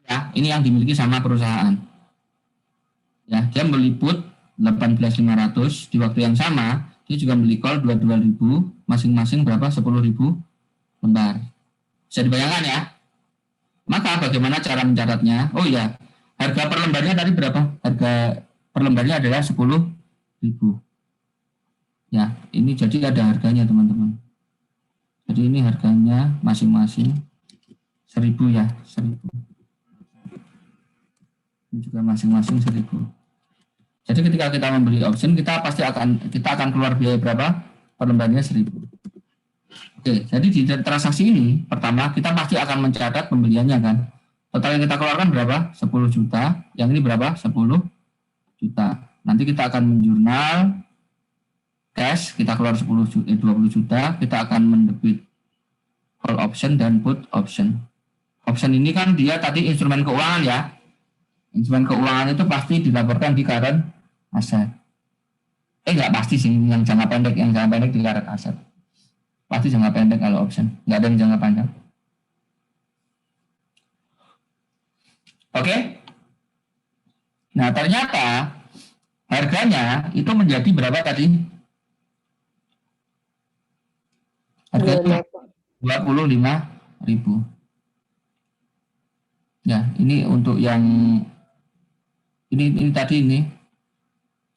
Nah, ya, ini yang dimiliki sama perusahaan. Ya, dia beli put 18.500 di waktu yang sama, dia juga beli call 22.000, masing-masing berapa? 10.000 lembar. Bisa dibayangkan ya? Maka bagaimana cara mencatatnya? Oh ya, harga per lembarnya tadi berapa? Harga per lembarnya adalah 10.000. Ya, ini jadi ada harganya teman-teman. Jadi ini harganya masing-masing 1.000 ya, 1.000. Ini juga masing-masing 1.000. Jadi ketika kita membeli option, kita akan keluar biaya berapa? Per lembarnya 1.000. Oke, jadi di transaksi ini pertama kita pasti akan mencatat pembeliannya kan. Total yang kita keluarkan berapa? 10 juta. Yang ini berapa? 10 juta. Nanti kita akan menjurnal cash, kita keluar 20 juta, kita akan mendebit call option dan put option. Option ini kan dia tadi instrumen keuangan ya. Instrumen keuangan itu pasti dilaporkan di current asset. Enggak pasti sih, yang jangka pendek di current asset. Pasti jangka pendek kalau option, enggak ada yang jangka panjang. Oke. Nah, ternyata harganya itu menjadi berapa tadi? Harganya 25.000. Ya, ini untuk yang ini tadi ini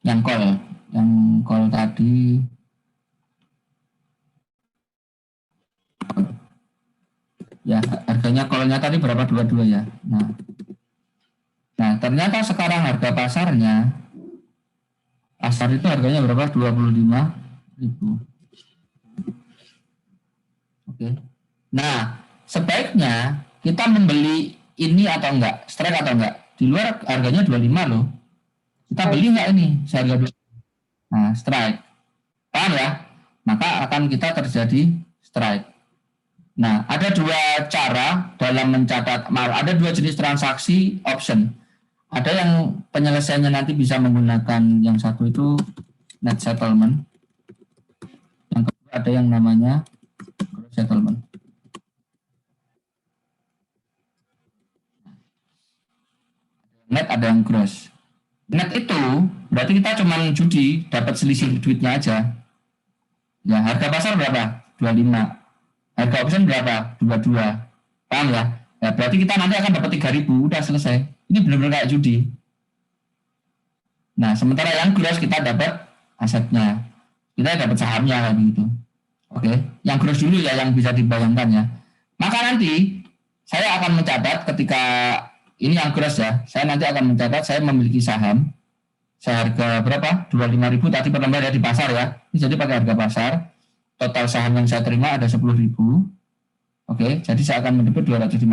yang call tadi ya, harganya call-nya tadi berapa? 22 ya. Nah, ternyata sekarang harga pasarnya itu harganya berapa? 25.000. Oke. Nah, sebaiknya kita membeli ini atau enggak, strike atau enggak. Di luar harganya 25 loh. Kita beli enggak ini seharga 25? Nah, strike. Paham ya? Maka akan kita terjadi strike. Nah, ada dua cara dalam mencatat, ada dua jenis transaksi option. Ada yang penyelesaiannya nanti bisa menggunakan yang satu itu net settlement. Yang kedua ada yang namanya gross settlement. Net ada yang gross. Net itu berarti kita cuma judi, dapat selisih duitnya aja. Ya, harga pasar berapa? 25. Harga option berapa? 22. Paham ya? Ya, berarti kita nanti akan dapat 3.000, udah selesai. Ini benar-benar kayak judi. Nah, sementara yang gross kita dapat asetnya. Kita dapat sahamnya kayak gitu. Oke, yang gross dulu ya yang bisa dibayangkan ya. Maka nanti saya akan mencatat ketika ini yang gross ya. Saya nanti akan mencatat saya memiliki saham seharga berapa? 25.000 tadi per lembar ya di pasar ya. Ini jadi pakai harga pasar. Total saham yang saya terima ada 10.000. Oke, jadi saya akan mendebit 250.000.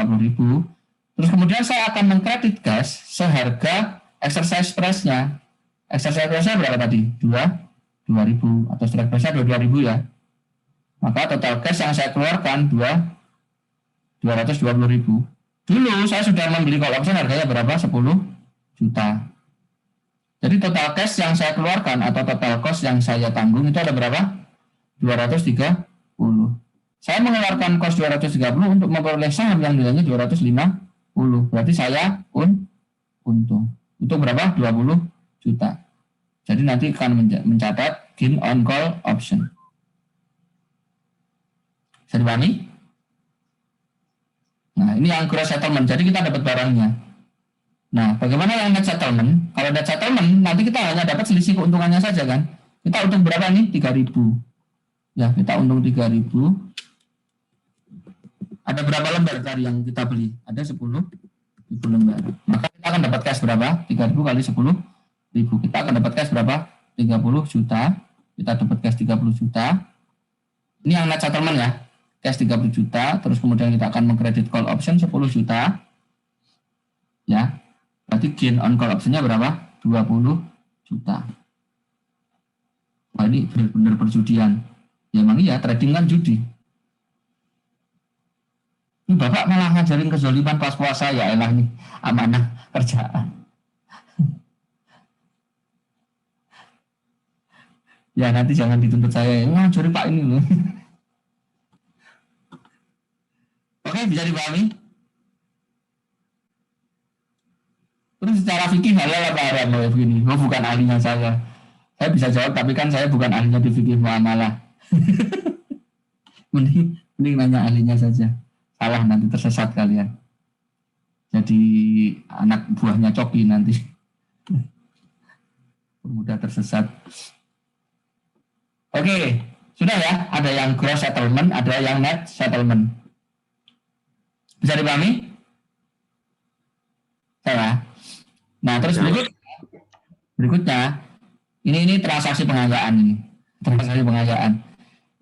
Terus kemudian saya akan mengkredit gas seharga exercise price-nya. Exercise price-nya berapa tadi? 2.000 atau strike price-nya 22.000 ya. Maka total cash yang saya keluarkan 220.000. Dulu saya sudah membeli call option harganya berapa? 10 juta. Jadi total cash yang saya keluarkan atau total cost yang saya tanggung itu ada berapa? 230. Saya mengeluarkan cost 230 untuk memperoleh saham yang nilainya 250. Berarti saya untung. Untuk berapa? 20 juta. Jadi nanti akan mencatat gain on call option. Bisa dipahami? Nah, ini yang gross settlement. Jadi kita dapat barangnya. Nah, bagaimana yang net settlement? Kalau net settlement, nanti kita hanya dapat selisih keuntungannya saja kan. Kita untung berapa nih? 3.000. Ya, kita untung 3.000. Ada berapa lembar tadi yang kita beli? Ada 10 lembar. Maka kita akan dapat cash berapa? 3.000 kali 10.000. Kita akan dapat cash berapa? 30 juta. Kita dapat cash 30 juta. Ini yang net settlement ya. Cash 30 juta. Terus kemudian kita akan mengkredit call option 10 juta. Ya. Berarti gain on call optionnya berapa? 20 juta. Wah, ini benar-benar perjudian. Ya emang iya, trading kan judi. Ini Bapak malah ngajarin kezaliman pas puasa, ya elah nih, amanah kerjaan. Ya nanti jangan dituntut saya, ngajarin Pak ini loh. Oke, bisa dipahami? Terus secara fikih halal apa haram ya begini? Oh, bukan ahlinya saya. Saya bisa jawab, tapi kan saya bukan ahlinya di fikih muamalah. mending nanya ahlinya saja. Salah nanti tersesat kalian. Jadi anak buahnya Coki nanti. Mudah tersesat. Oke, sudah ya. Ada yang gross settlement, ada yang net settlement. Bisa dipahami? Saya. Nah, terus berikutnya ini transaksi pengayaan ini. Transaksi pengayaan.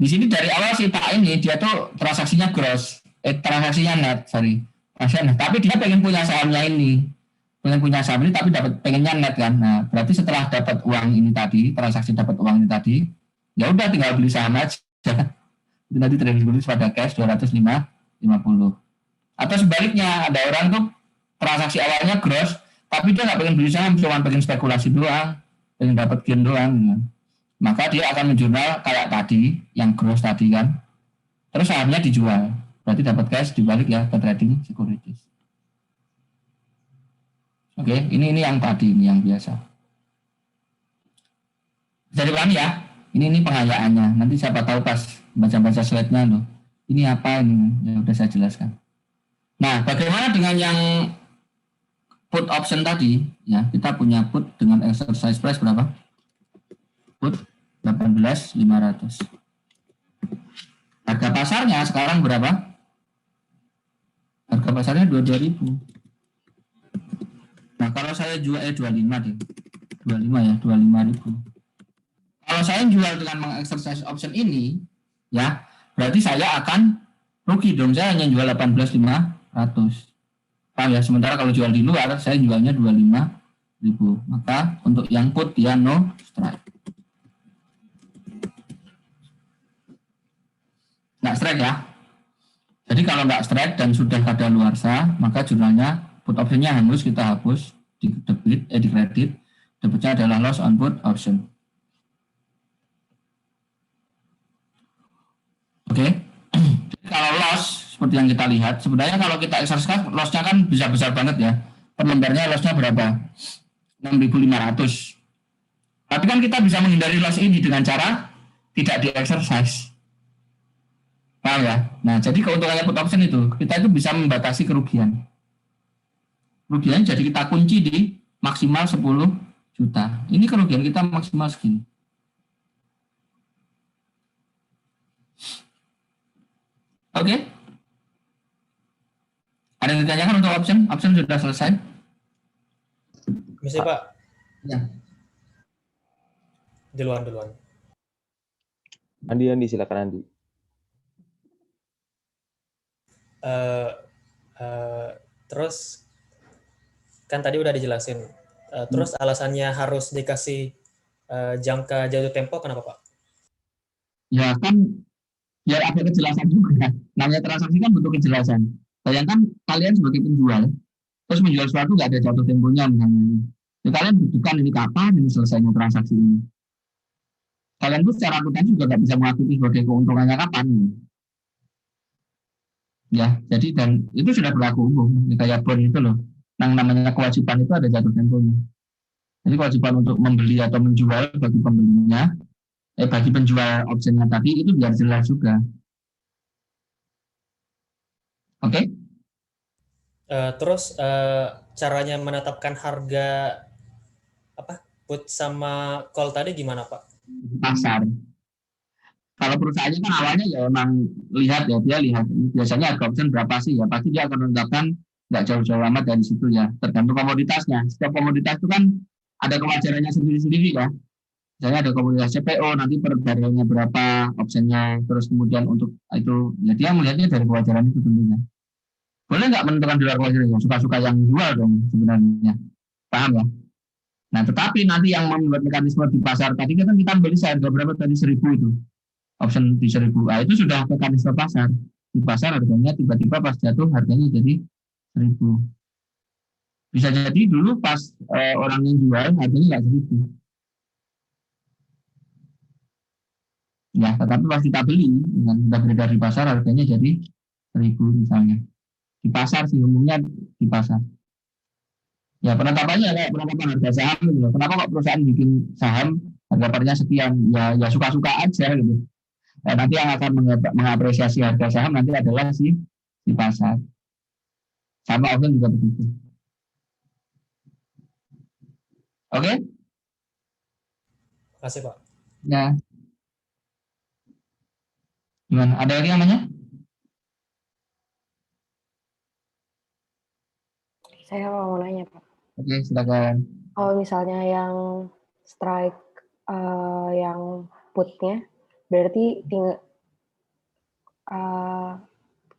Di sini dari awal si Pak ini dia tuh transaksinya gross. Transaksinya net, tapi dia pengen punya sahamnya ini. Tapi pengennya net kan. Nah, berarti setelah dapat uang ini tadi, transaksi dapat uang ini tadi, ya udah tinggal beli saham aja. Itu nanti trading dulu pada cash 250. Atau sebaliknya, ada orang tuh transaksi awalnya gross, tapi dia nggak pengen beli saham, cuma pengen spekulasi doang, pengen dapat gain doang. Maka dia akan menjual kayak tadi, yang gross tadi kan. Terus sahamnya dijual. Berarti dapat cash dibalik ya ke trading securities. Oke, ini yang tadi, ini yang biasa. Bisa dipahami ya? Ini pengayaannya. Nanti siapa tahu pas baca-baca slide-nya loh. Ini apa ini? Ya udah saya jelaskan. Nah, bagaimana dengan yang put option tadi? Ya, kita punya put dengan exercise price berapa? Put 18.500. Harga pasarnya sekarang berapa? Harga pasarnya 22.000. Nah, kalau saya jual 25 deh. 25 ya, 25.000. Kalau saya jual dengan mengexercise option ini, ya, berarti saya akan rugi dong. Saya hanya jual 18.500. Paham ya? Sementara kalau jual di luar, saya jualnya 25.000. Maka untuk yang put dia no strike. Nggak strike ya. Jadi kalau nggak strike dan sudah kadaluarsa, maka jurnalnya put optionnya hangus, kita hapus di debit, di kredit. Debitnya adalah loss on put option. Oke. Jadi kalau loss seperti yang kita lihat, sebenarnya kalau kita exercise lossnya kan bisa besar banget ya. Per lembarnya lossnya berapa? 6.500. Tapi kan kita bisa menghindari loss ini dengan cara tidak di exercise. Paham ya? Nah, jadi keuntungannya put option itu, kita itu bisa membatasi kerugian. Kerugian jadi kita kunci di maksimal 10 juta. Ini kerugian kita maksimal segini. Oke? Ada yang ditanyakan untuk option? Option sudah selesai? Bisa Pak? Ya. Duluan. Andi, silakan Andi. Terus kan tadi udah dijelasin. Terus alasannya harus dikasih jangka jatuh tempo kenapa Pak? Ya kan, ya ada kejelasan juga. Namanya transaksi kan butuh kejelasan. Bayangkan kalian sebagai penjual, terus menjual sesuatu nggak ada jatuh temponya misalnya. Ya, kalian butuhkan ini kapan ini selesainya transaksi ini. Kalian pun secara akuntansi juga nggak bisa mengakui sebagai keuntungannya kapan. Ya, jadi dan itu sudah berlaku umum, kayak bond itu loh. yang namanya kewajiban itu ada jatuh temponya. Jadi kewajiban untuk membeli atau menjual bagi pembelinya, bagi penjual opsinya tadi itu biar jelas juga. Oke? Terus caranya menetapkan harga put sama call tadi gimana Pak? Pasar. Kalau perusahaannya kan awalnya ya emang lihat ya, dia lihat biasanya harga option berapa sih ya, pasti dia akan menetapkan nggak jauh-jauh amat dari situ ya, tergantung komoditasnya. Setiap komoditas itu kan ada kewajarannya sendiri-sendiri ya. Misalnya ada komoditas CPO, nanti per barrelnya berapa optionnya, terus kemudian untuk itu ya dia melihatnya dari kewajaran itu tentunya. Boleh nggak menentukan di luar kewajaran, suka-suka yang jual dong sebenarnya, paham ya? Nah tetapi nanti yang membuat mekanisme di pasar tadi kan kita beli seharga berapa tadi 1.000 itu option di 1.000. Nah, itu sudah mekanisme pasar. Di pasar harganya tiba-tiba pas jatuh harganya jadi 1.000. Bisa jadi dulu pas orang yang jual harganya nggak 1.000. Ya, tetapi pas kita beli dengan sudah beredar di pasar harganya jadi 1.000 misalnya. Di pasar sih umumnya di pasar. Ya penetapannya kayak penetapan harga saham gitu. Kenapa kok perusahaan bikin saham harga pernya sekian? Ya suka-suka aja gitu. Nah, nanti yang akan mengapresiasi harga saham nanti adalah si pasar. Sama option juga begitu. Oke? Makasih Pak. Ya. Gimana? Ada lagi namanya? Saya mau nanya, Pak. Oke, silakan. Kalau misalnya yang strike yang putnya, berarti tinggal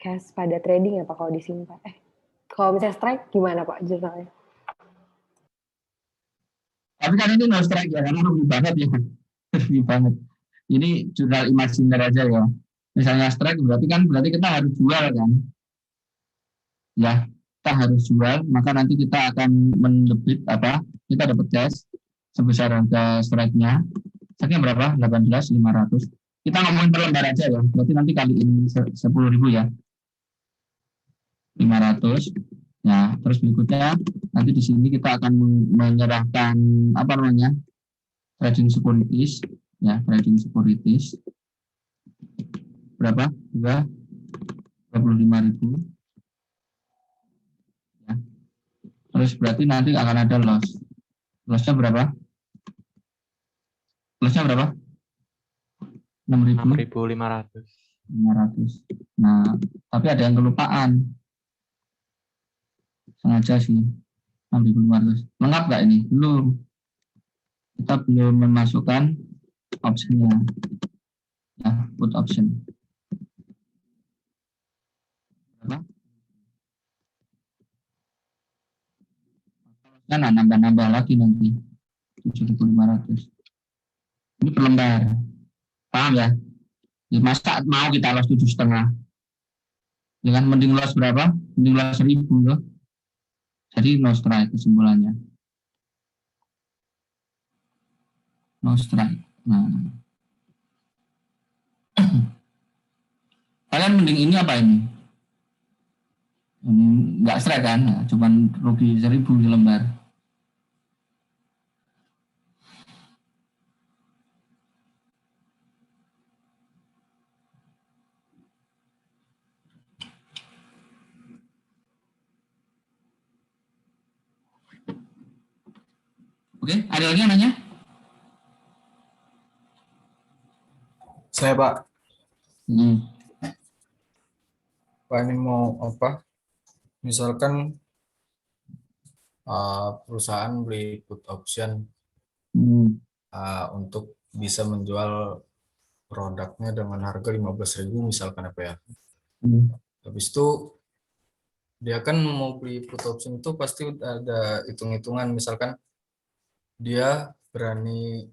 cash pada trading ya Pak kalau di sini Pak? Kalau misalnya strike gimana Pak jurnalnya? Tapi kan ini no strike ya, karena rugi banget ya. Rugi banget. Ini jurnal imajiner aja ya. Misalnya strike berarti kita harus jual kan. Ya, kita harus jual, maka nanti kita akan mendebit kita dapat cash sebesar harga strike-nya. Strike-nya berapa? 18.500. Kita ngomongin per lembar aja ya. Berarti nanti kaliin 10.000 ya. 500. Nah, terus berikutnya nanti di sini kita akan menyerahkan trading securities ya, trading securities berapa? 25.000 ya. Terus berarti nanti akan ada loss. Lossnya berapa? 6.500. 500. Nah, tapi ada yang kelupaan. Sengaja sih. 6.500. Lengkap nggak ini? Belum. Kita belum memasukkan optionnya. Ya, put option. Berapa? Nah, nambah-nambah lagi nanti. 7.500. Ini per lembar. Paham ya? Masa mau kita loss 7,5? Dengan mending loss berapa? Mending loss 1.000 loh. Jadi no strike kesimpulannya. No strike. Nah. Kalian mending ini apa ini? Ini nggak strike kan? Nah, cuman rugi 1.000 lembar. Oke, ada lagi yang nanya? Saya Pak. Pak ini mau apa? Misalkan perusahaan beli put option untuk bisa menjual produknya dengan harga 15.000 misalkan apa ya. Habis itu dia kan mau beli put option itu pasti ada hitung-hitungan, misalkan dia berani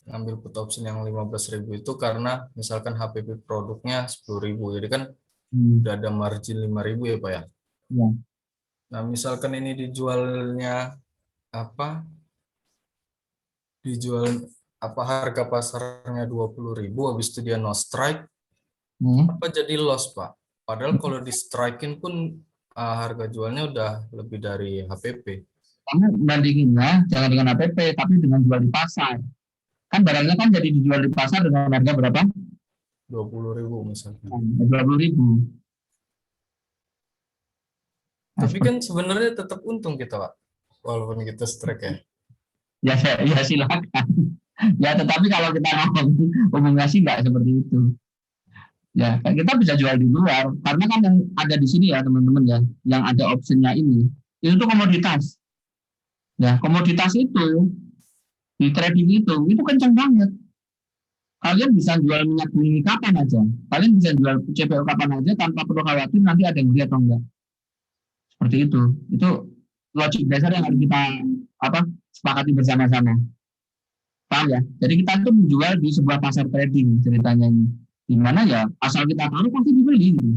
ngambil put option yang 15.000 itu karena misalkan HPP produknya 10.000, jadi kan udah ada margin 5.000 ya Pak ya. Ya. Nah misalkan ini dijualnya harga pasarnya 20.000, habis itu dia no strike, apa jadi loss Pak? Padahal kalau di striking pun harga jualnya udah lebih dari HPP. Kamu bandinginnya jangan dengan HPP, tapi dengan jual di pasar. Kan barangnya kan jadi dijual di pasar dengan harga berapa? 20.000 misalkan. 20.000. Tapi kan sebenarnya tetap untung kita, Pak. Walaupun kita strike ya. Ya silakan. Ya tetapi kalau kita ngomong umumnya sih nggak seperti itu. Ya kita bisa jual di luar karena kan yang ada di sini ya teman-teman ya, yang ada optionnya ini itu tuh komoditas. Ya komoditas itu di trading itu kencang banget. Kalian bisa jual minyak bumi kapan aja, kalian bisa jual CPO kapan aja tanpa perlu khawatir nanti ada yang beli atau enggak. Seperti itu logik dasar yang harus kita sepakati bersama-sama. Paham ya? Jadi kita itu menjual di sebuah pasar trading ceritanya ini. Di mana ya asal kita taruh pasti dibeli gitu.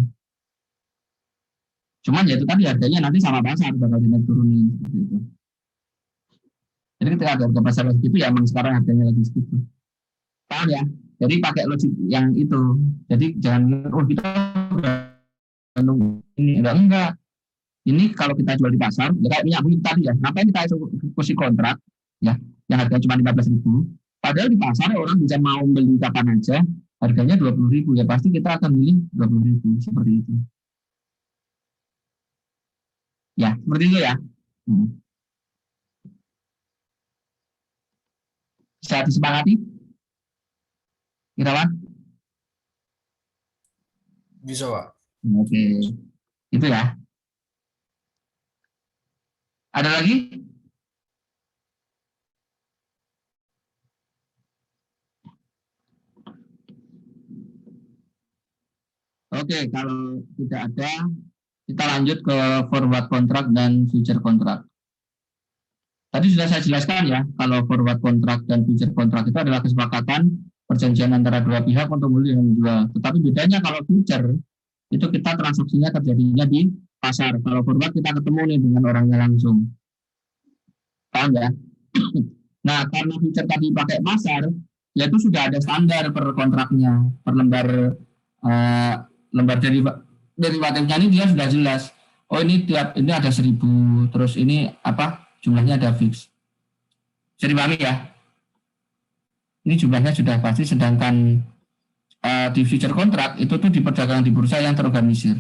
Cuman ya itu tadi harganya nanti sama pasar bakal dinaik turunin seperti itu. Jadi ketika harga pasar segitu ya emang sekarang harganya lagi segitu. Paham ya? Jadi pakai logik yang itu. Jadi jangan kita ini enggak. Ini kalau kita jual di pasar, ya kayak minyak bumi tadi ya, ngapain kita eksekusi kontrak, ya, yang harganya cuma 15.000, padahal di pasar orang bisa mau beli kapan aja, harganya 20.000, ya pasti kita akan beli 20.000, seperti itu. Ya, seperti itu ya. Bisa disepakati? Irawan? Bisa, Pak. Oke, itu ya. Ada lagi? Oke, kalau tidak ada, kita lanjut ke forward contract dan future contract. Tadi sudah saya jelaskan ya, kalau forward contract dan future contract itu adalah kesepakatan perjanjian antara dua pihak untuk membeli dan menjual. Tetapi bedanya kalau future, itu kita transaksinya terjadinya di pasar. Kalau forward kita ketemu nih dengan orangnya langsung. Paham ya? Nah, karena future tadi pakai pasar, ya itu sudah ada standar per kontraknya, per lembar derivatifnya ini dia sudah jelas. Oh ini ada 1.000, terus ini jumlahnya ada fix. Bisa dipahami ya? Ini jumlahnya sudah pasti, sedangkan di future contract itu tuh diperdagangkan di bursa yang terorganisir.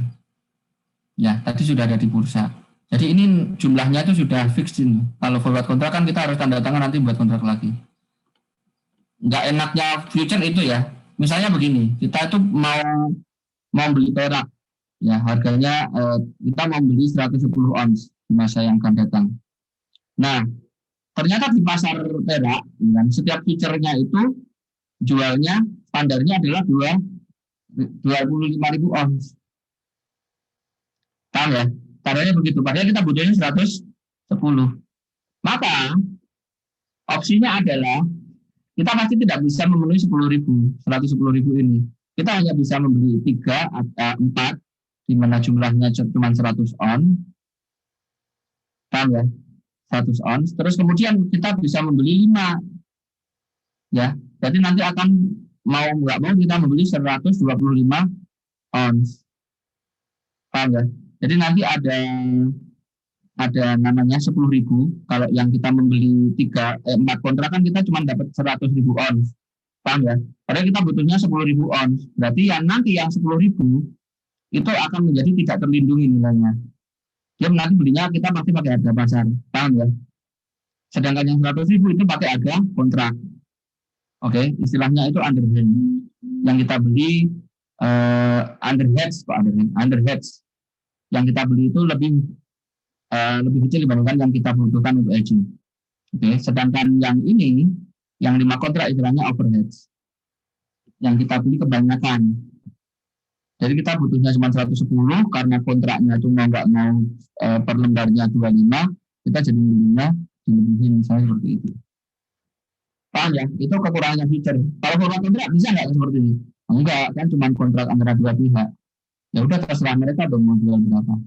Ya, tadi sudah ada di bursa. Jadi ini jumlahnya itu sudah fix ini. Kalau forward kontrak kan kita harus tanda tangan nanti buat kontrak lagi. Nggak enaknya future itu ya. Misalnya begini, kita itu mau beli perak, ya harganya kita mau beli 110 ons di masa yang akan datang. Nah, ternyata di pasar perak, kan, setiap future-nya itu jualnya standarnya adalah 25.000 ons. Paham ya? Caranya begitu, padahal kita butuhnya 110. Maka opsinya adalah kita pasti tidak bisa memenuhi 110.000 ini. Kita hanya bisa membeli 3 atau 4, di mana jumlahnya cuma 100 on. Paham ya? 100 on. Terus kemudian kita bisa membeli 5. Ya, jadi nanti akan mau nggak mau kita membeli 125 ons. Paham ya? Jadi nanti ada namanya 10.000. Kalau yang kita membeli 4 kontrak kan kita cuma dapat 100.000 ons. Paham ya? Padahal kita butuhnya 10.000 ons. Berarti nanti yang 10.000 itu akan menjadi tidak terlindungi nilainya. Dia nanti belinya kita pasti pakai harga pasar. Paham ya? Sedangkan yang 100.000 itu pakai harga kontrak. Oke, istilahnya itu underhand. Yang kita beli underhedge. Yang kita beli itu lebih kecil dibandingkan yang kita butuhkan untuk hedging. Oke, sedangkan yang ini, yang 5 kontrak istilahnya overhedge. Yang kita beli kebanyakan. Jadi kita butuhnya cuma 110 karena kontraknya cuma nggak mau per lembarnya 25, kita jadi belinya dilebihin misalnya seperti itu. Paham ya? Itu kekurangannya future. Kalau forward kontrak bisa nggak seperti ini? Enggak, kan cuma kontrak antara dua pihak. Ya udah terserah mereka dong mau jual berapa.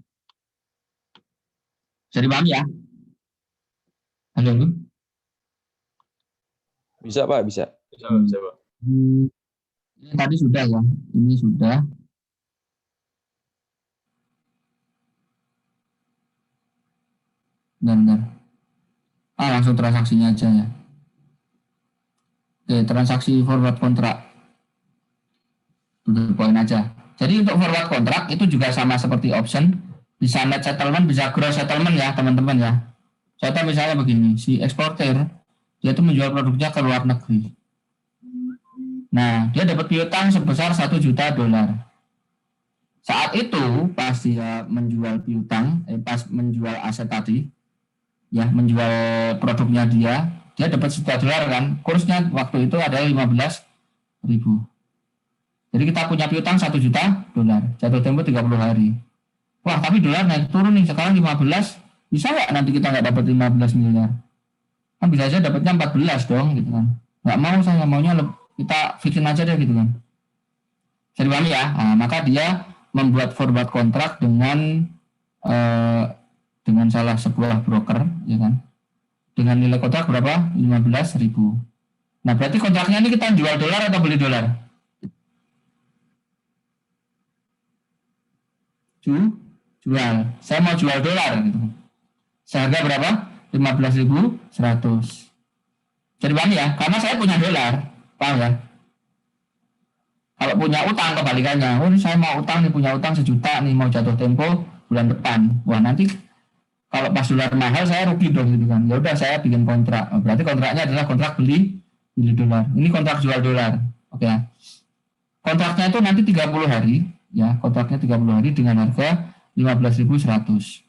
Bisa dipahami ya? Halo? Bisa Pak, bisa. Bisa, Pak. Ini tadi sudah ya, ini sudah. Bentar. Langsung transaksinya aja ya. Oke, transaksi forward kontrak. Untuk poin aja. Jadi untuk forward kontrak itu juga sama seperti option. Bisa net settlement, bisa gross settlement ya teman-teman ya. Contoh misalnya begini, si eksportir dia itu menjual produknya ke luar negeri. Nah, dia dapat piutang sebesar $1 juta. Saat itu pas dia menjual piutang, pas menjual aset tadi, ya menjual produknya dia dapat $1 kan. Kursnya waktu itu adalah 15.000. Jadi kita punya piutang $1 juta, jatuh tempo 30 hari. Wah, tapi dolar naik turun nih, sekarang 15, bisa nggak nanti kita nggak dapat 15 miliar? Kan bisa aja dapatnya 14 dong, gitu kan. Nggak mau, saya maunya kita fixin aja deh, gitu kan. Jadi paham ya? Nah, maka dia membuat forward kontrak dengan salah sebuah broker, ya kan. Dengan nilai kontrak berapa? 15.000. Nah, berarti kontraknya ini kita jual dolar atau beli dolar? Jual. Saya mau jual dolar gitu. Seharga berapa? 15.100. Jadi paham ya? Karena saya punya dolar. Paham ya? Kalau punya utang kebalikannya. Oh, saya mau utang nih, punya utang 1 juta nih, mau jatuh tempo bulan depan. Wah, nanti kalau pas dolar mahal saya rugi dong gitu kan. Ya udah saya bikin kontrak. Berarti kontraknya adalah kontrak beli dolar. Ini kontrak jual dolar. Oke ya. Kontraknya itu nanti 30 hari. Ya, kontraknya 30 hari dengan harga 15.100.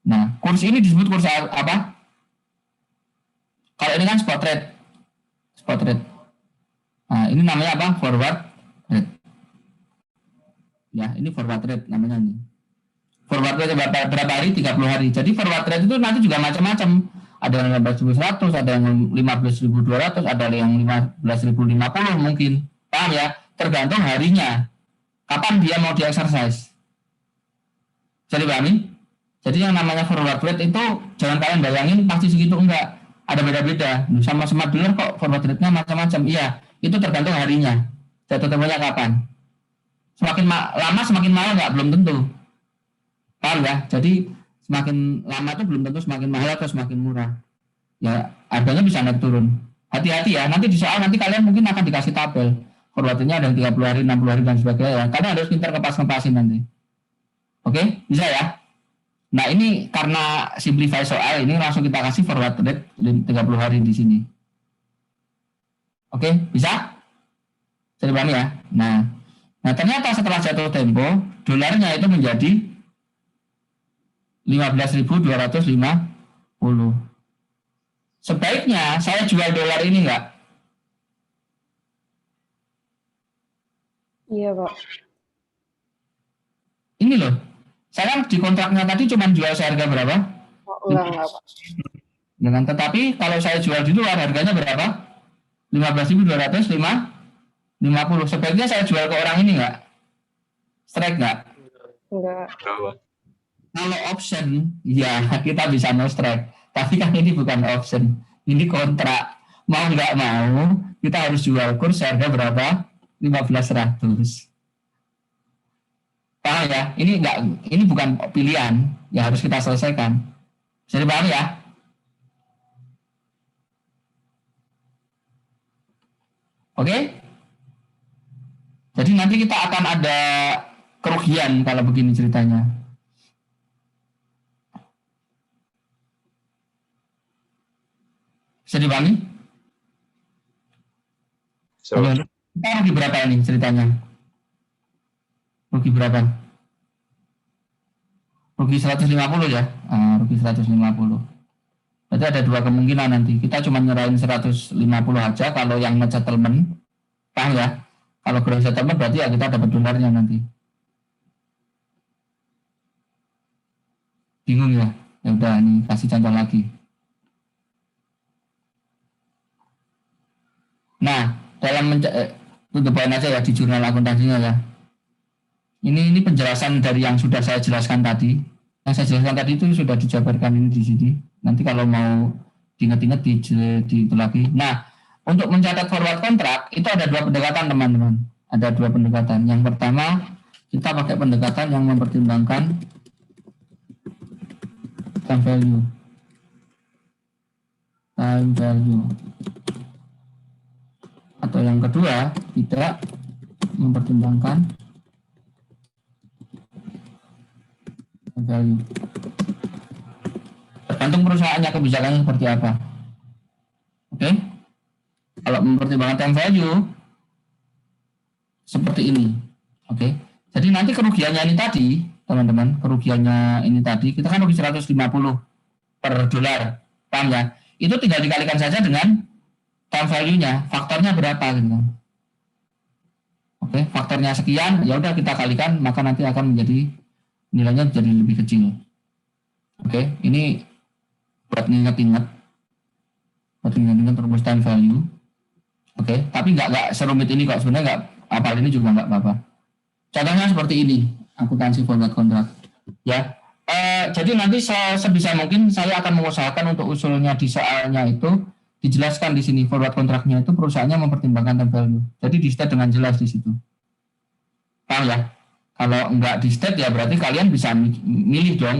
Nah, kurs ini disebut kurs apa? Kalau ini kan spot rate. Nah, ini namanya apa? Forward rate. Ya, ini forward rate namanya nih. Forward rate berapa hari? 30 hari. Jadi forward rate itu nanti juga macam-macam. Ada yang 15.100, ada yang 15.200, ada yang 15.050 mungkin. Paham ya? Tergantung harinya. Kapan dia mau di-exercise. Jadi pahami? Jadi yang namanya forward rate itu jangan kalian bayangin pasti segitu, enggak. Ada beda-beda. Sama-sama dolar kok forward rate-nya macam-macam. Iya, itu tergantung harinya. Jatuh temponya kapan. Semakin lama semakin mahal enggak? Belum tentu. Paham ya? Jadi semakin lama itu belum tentu semakin mahal atau semakin murah. Ya, harganya bisa naik turun. Hati-hati ya. Nanti di soal nanti kalian mungkin akan dikasih tabel. Forward-nya ada yang 30 hari, 60 hari, dan sebagainya. Kalian harus pintar ngepas-ngepasin nanti. Oke? Bisa ya? Nah, ini karena simplify soal, ini langsung kita kasih forward rate 30 hari di sini. Oke? Bisa? Jadi paham ya? Nah, ternyata setelah jatuh tempo, dolarnya itu menjadi 15.250. Sebaiknya saya jual dolar ini enggak? Iya, Pak. Ini loh, saya di kontraknya tadi cuma jual seharga berapa? Oh, enggak, Pak. Dengan tetapi kalau saya jual di luar harganya berapa? 15.250. Sebaiknya saya jual ke orang ini enggak? Strike enggak? Enggak. Kalau option, ya kita bisa no strike. Tapi kan ini bukan option, ini kontrak. Mau nggak mau, kita harus jual kurs harga berapa? 15.100. Paham ya? Ini bukan pilihan, ya harus kita selesaikan. Jadi paham ya? Oke? Jadi nanti kita akan ada kerugian kalau begini ceritanya. Bisa dipahami? Kita rugi berapa ini ceritanya? Rugi berapa? Rugi 150 ya? Rugi 150. Berarti ada dua kemungkinan nanti. Kita cuma nyerahin 150 aja kalau yang net settlement. Paham ya? Kalau gross settlement berarti ya kita dapat dolarnya nanti. Bingung ya? Ya udah, ini kasih contoh lagi. Nah, dalam tutup poin aja ya di jurnal akuntansinya ya. Ini penjelasan dari yang sudah saya jelaskan tadi. Yang saya jelaskan tadi itu sudah dijabarkan ini di sini. Nanti kalau mau diingat-ingat di itu lagi. Nah, untuk mencatat forward kontrak itu ada dua pendekatan teman-teman. Ada dua pendekatan. Yang pertama kita pakai pendekatan yang mempertimbangkan time value. Time value. Atau yang kedua, tidak mempertimbangkan time value. Tergantung perusahaannya kebijakannya seperti apa. Oke? Kalau mempertimbangkan time value seperti ini. Oke. Jadi nanti kerugiannya ini tadi, teman-teman, kerugiannya ini tadi, kita kan rugi 150 per dolar, paham ya? Itu tinggal dikalikan saja dengan time value-nya, faktornya berapa gitu. Oke, faktornya sekian, ya udah kita kalikan, maka nanti akan menjadi nilainya jadi lebih kecil. Oke, ini buat ingat-ingat rumus time value. Oke, tapi nggak serumit ini kok, sebenarnya nggak apal ini juga nggak apa-apa. Contohnya seperti ini, akuntansi forward contract. Ya, jadi nanti sebisa mungkin saya akan mengusahakan untuk usulnya di soalnya itu dijelaskan di sini forward kontraknya itu perusahaannya mempertimbangkan time value. Jadi di state dengan jelas di situ. Paham ya? Kalau nggak di state ya berarti kalian bisa milih dong,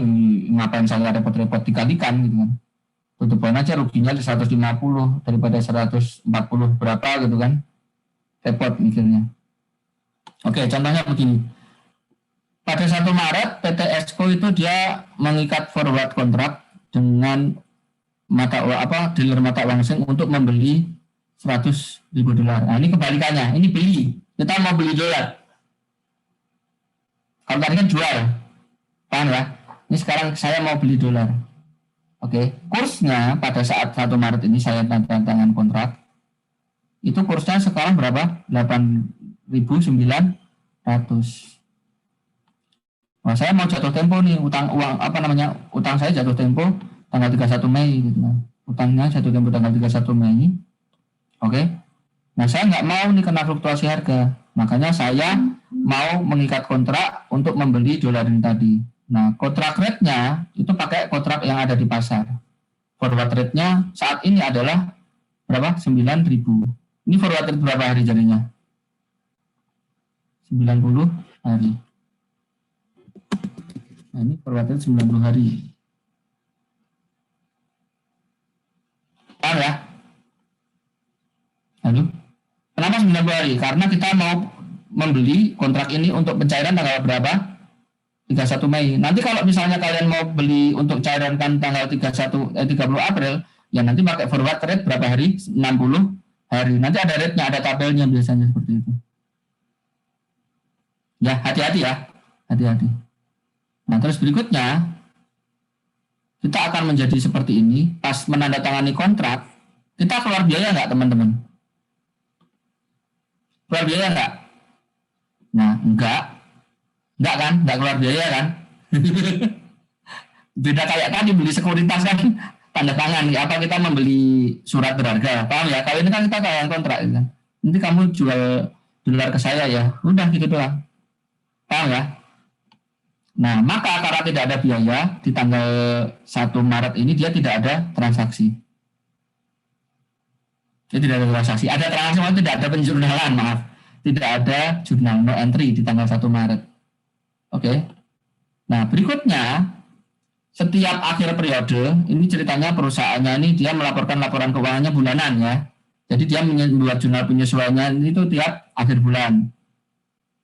ngapain saya repot-repot dikalikan gitu kan. Tutupan aja ruginya 150 daripada 140 berapa gitu kan. Repot mikirnya. Oke, contohnya begini. Pada 1 Maret PT Exco itu dia mengikat forward kontrak dengan dealer mata uang asing untuk membeli 100.000 dolar. Nah, ini kebalikannya. Ini beli. Kita mau beli dolar. Kalau tadi kan jual. Paham ya? Ini sekarang saya mau beli dolar. Oke, kursnya pada saat 1 Maret ini saya tanda tangan kontrak. Itu kursnya sekarang berapa? 8.900. Nah, saya mau jatuh tempo nih, utang saya jatuh tempo tanggal 31 Mei gitu. Utangnya jatuh tempo tanggal 31 Mei. Oke. Nah, saya nggak mau nih kena fluktuasi harga. Makanya saya mau mengikat kontrak untuk membeli dolar ini tadi. Nah, kontrak rate-nya itu pakai kontrak yang ada di pasar. Forward rate-nya saat ini adalah berapa? 9.000. Ini forward rate berapa hari jadinya? 90 hari. Nah, ini forward rate 90 hari. Paham ya? Lalu, kenapa 90 hari? Karena kita mau membeli kontrak ini untuk pencairan tanggal berapa? 31 Mei. Nanti kalau misalnya kalian mau beli untuk cairan kan tanggal 30 April, ya nanti pakai forward rate berapa hari? 60 hari. Nanti ada rate-nya, ada tabelnya biasanya seperti itu. Ya, hati-hati ya. Hati-hati. Nah, terus berikutnya kita akan menjadi seperti ini. Pas menandatangani kontrak, kita keluar biaya nggak, teman-teman? Keluar biaya nggak? Nah, enggak kan? Enggak keluar biaya kan? Beda kayak tadi beli sekuritas kan, tanda tangan. Apa kita membeli surat berharga? Paham ya? Kalau ini kan kita kayak kontrak kan. Nanti kamu jual dolar ke saya ya. Udah gitu doang. Paham ya? Nah, maka karena tidak ada biaya di tanggal 1 Maret ini dia tidak ada transaksi. Dia tidak ada transaksi. Ada transaksi, tidak ada penjurnalan, maaf. Tidak ada jurnal, no entry di tanggal 1 Maret. Oke. Nah, berikutnya setiap akhir periode, ini ceritanya perusahaannya ini dia melaporkan laporan keuangannya bulanan ya. Jadi dia membuat jurnal penyesuaiannya itu tiap akhir bulan.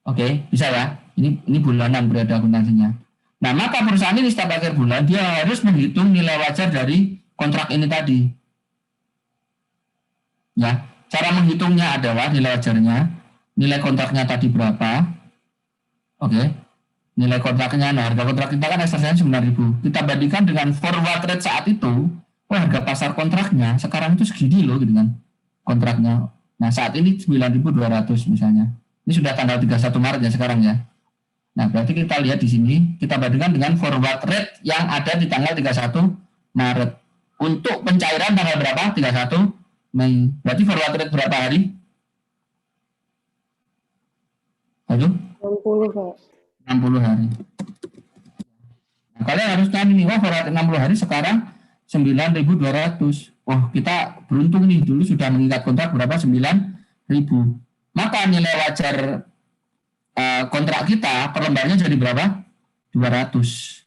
Oke, bisa ya. Ini bulanan periode akuntansinya. Nah, maka perusahaan ini setiap akhir bulan dia harus menghitung nilai wajar dari kontrak ini tadi. Ya, cara menghitungnya adalah nilai wajarnya, nilai kontraknya tadi berapa. Oke. Nilai kontraknya, nah harga kontrak kita kan ekstraksinya 9.000. Kita bandingkan dengan forward rate saat itu, harga pasar kontraknya sekarang itu segini loh gitu kan. Kontraknya. Nah, saat ini 9.200 misalnya. Ini sudah tanggal 31 Maret ya sekarang ya. Nah, berarti kita lihat di sini, kita bandingkan dengan forward rate yang ada di tanggal 31 Maret. Untuk pencairan tanggal berapa? 31 Mei. Berarti forward rate berapa hari? Halo? 60, Pak. 60 hari. Nah, kalian harus nyari nih, forward 60 hari sekarang 9.200. Oh, kita beruntung nih, dulu sudah mengikat kontrak berapa? 9.000. Maka nilai wajar kontrak kita per lembarnya jadi berapa? 200.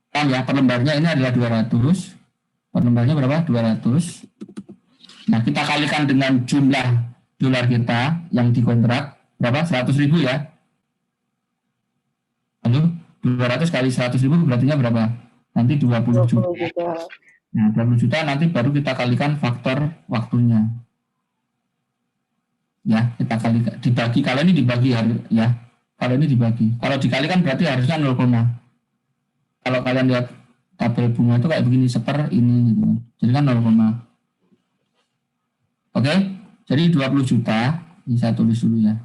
Paham ya, per lembarnya ini adalah 200. Per lembarnya berapa? 200. Nah, kita kalikan dengan jumlah dolar kita yang dikontrak, berapa? 100.000 ya. Lalu 200 kali 100.000 berarti berapa? Nanti 20 juta. 20 juta. Nah, 20 juta nanti baru kita kalikan faktor waktunya. Ya, kita kalikan, dibagi, kalau ini dibagi ya. Kalau ini dibagi. Kalau dikalikan berarti harusnya 0, kalau kalian lihat tabel bunga itu kayak begini, seper ini gitu. Jadi kan 0, oke, jadi 20 juta, ini saya tulis dulu ya.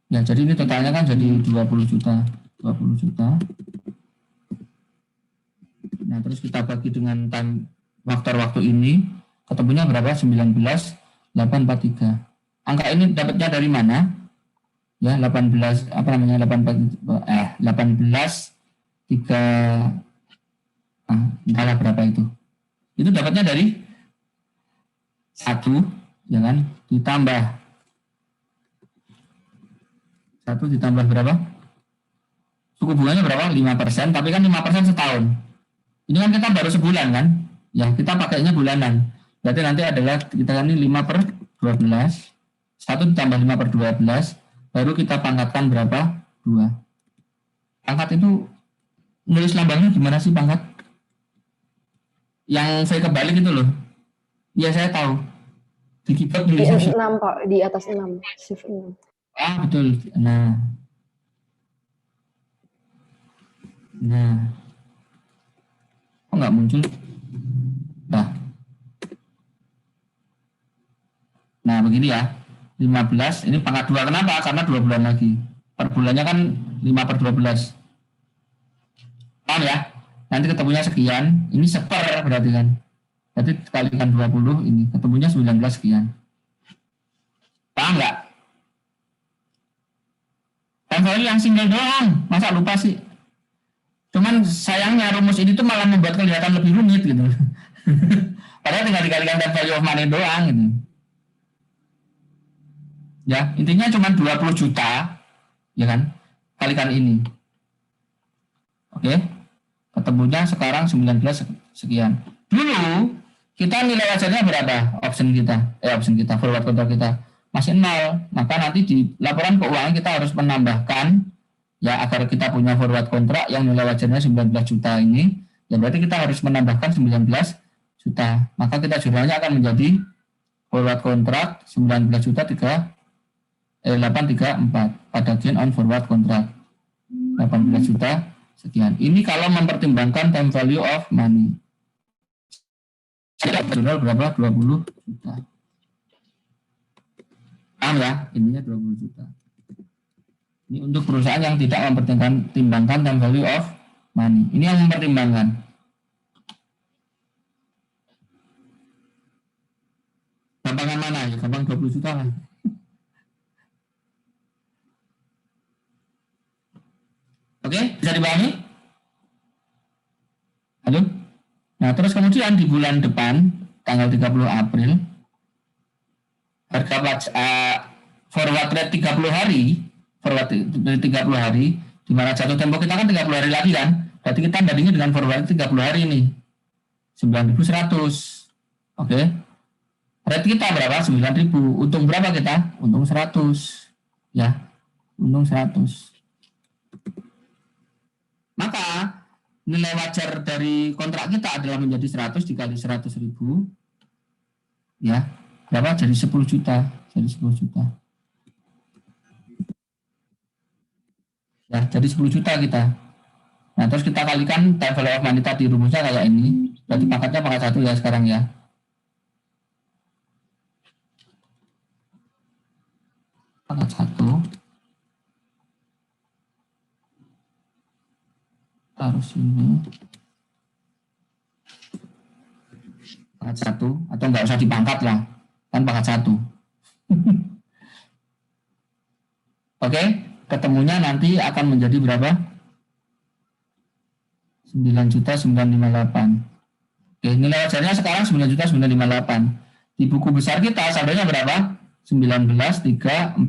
Ya, jadi ini totalnya kan jadi 20 juta. 20 juta. Nah, terus kita bagi dengan faktor waktu ini, ketemunya berapa? 19,843. Angka ini dapatnya dari mana? Ya, 18 entahlah berapa itu. Itu dapatnya dari 1, ya kan? Ditambah 1 ditambah berapa? Suku bunganya berapa? 5%, tapi kan 5% setahun. Ini kan kita baru sebulan kan? Ya, kita pakainya bulanan. Berarti nanti adalah kita kan ini 5/12. 1 ditambah 5/12, baru kita pangkatkan berapa? 2. Pangkat itu nulis lambangnya gimana sih pangkat? Yang saya kebalik itu loh. Iya, saya tahu. Di keyboard Di nulisnya 6 Pak, di atas 6, shift 6. Ah, betul. Nah. Kok nggak muncul? Nah, begini ya. 15, ini pangkat 2. Kenapa? Karena 2 bulan lagi. Per bulannya kan 5/12. Paham ya? Nanti ketemunya sekian. Ini seper berarti kan. Berarti kalikan 20, ini ketemunya 19 sekian. Paham nggak? Time value yang single doang, masa lupa sih? Cuman sayangnya rumus ini tuh malah membuat kelihatan lebih rumit gitu. Padahal tinggal dikalikan time value of money doang gitu. Ya, intinya cuma 20 juta, ya kan? Kalikan ini. Oke. Ketemunya sekarang 19 sekian. Dulu kita nilai wajarnya berapa? Option kita, forward contract kita masih 0, maka nanti di laporan keuangan kita harus menambahkan ya agar kita punya forward kontrak yang nilai wajarnya 19 juta ini, ya berarti kita harus menambahkan 19 juta. Maka kita jurnalnya akan menjadi forward kontrak 19 juta 834 pada gain on forward kontrak 18 juta sekian. Ini kalau mempertimbangkan time value of money. Jurnal berapa? 20 juta. Paham ya? Ininya 20 juta. Ini untuk perusahaan yang tidak mempertimbangkan time value of money. Ini yang mempertimbangkan. Gampangan mana ya? Gampang 20 juta lah. Oke, bisa dipahami? Halo? Nah, terus kemudian di bulan depan, tanggal 30 April, harga forward rate 30 hari, forward dari 30 hari, di mana jatuh tempo kita kan 30 hari lagi kan, berarti kita bandingin dengan forward 30 hari ini, 9.100, oke, rate kita berapa? 9.000, untung berapa kita? Untung 100, ya, untung 100. Maka nilai wajar dari kontrak kita adalah menjadi 100 dikali 100.000, ya, berapa? Jadi 10 juta, jadi 10 juta. Ya, jadi 10 juta kita. Nah, terus kita kalikan time value of money tadi, rumusnya kayak ini. Berarti pangkatnya pangkat 1 ya sekarang ya. Pangkat 1. Taruh sini. Pangkat 1, atau nggak usah dipangkat lah. Kan pangkat 1. Oke, ketemunya nanti akan menjadi berapa? 9.958. Oke, nilai wajarnya sekarang 9.958. Di buku besar kita saldonya berapa? 19.348.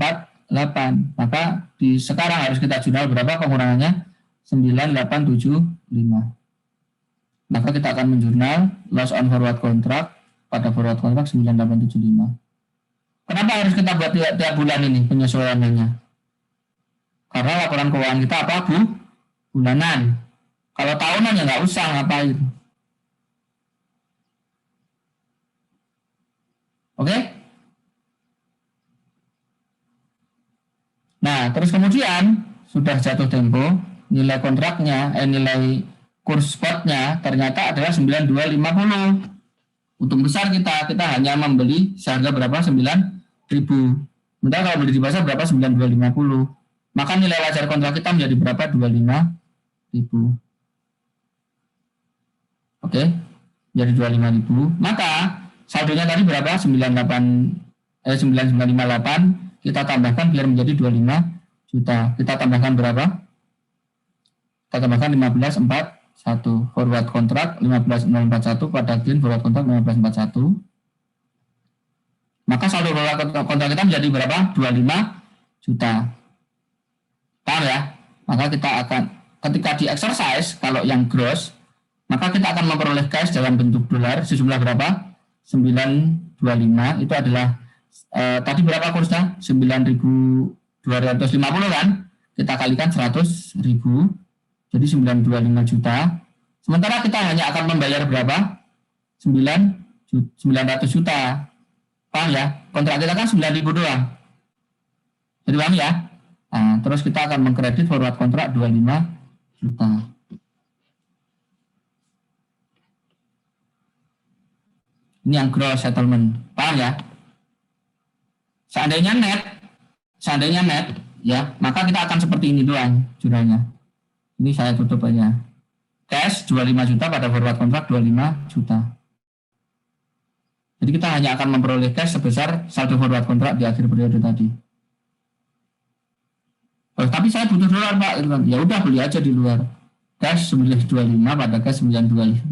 Maka di sekarang harus kita jurnal berapa pengurangannya? 9875. Maka kita akan menjurnal loss on forward contract pada forward contract 9875. Kenapa harus kita buat tiap bulan ini penyesuaiannya? Karena laporan keuangan kita apa, Bu? Bulanan. Kalau tahunan ya nggak usah ngapain. Oke? Nah, terus kemudian sudah jatuh tempo, nilai kontraknya, nilai kurs spotnya ternyata adalah 9250. Untung besar kita hanya membeli seharga berapa? 9.000. Sementara kalau beli di pasar berapa? 9250. Maka nilai wajar kontrak kita menjadi berapa? 25.000. Oke, jadi 25.000. Maka saldonya tadi berapa? 9.958. Kita tambahkan biar menjadi 25 juta. Kita tambahkan berapa? Kita tambahkan 1541. Forward kontrak 15.041 pada gain forward kontrak 1541. Maka saldo forward kontrak kita menjadi berapa? 25 juta. Paham ya? Maka kita akan ketika di exercise kalau yang gross, maka kita akan memperoleh cash dalam bentuk dolar sejumlah berapa? 925. Itu adalah tadi berapa kursnya? 9.250 kan? Kita kalikan 100.000. Jadi 925 juta. Sementara kita hanya akan membayar berapa? 900 juta. Paham ya? Kontrak kita kan 9.000 doang. Jadi paham ya? Nah, terus kita akan mengkredit forward kontrak 25 juta. Ini yang gross settlement. Paham ya? Seandainya net, ya, maka kita akan seperti ini doang jurnalnya. Ini saya tutup aja. Cash 25 juta pada forward kontrak 25 juta. Jadi kita hanya akan memperoleh cash sebesar saldo forward kontrak di akhir periode tadi. Oh, tapi saya butuh dolar, Pak. Ya udah beli aja di luar. Cash 925 pada cash 925.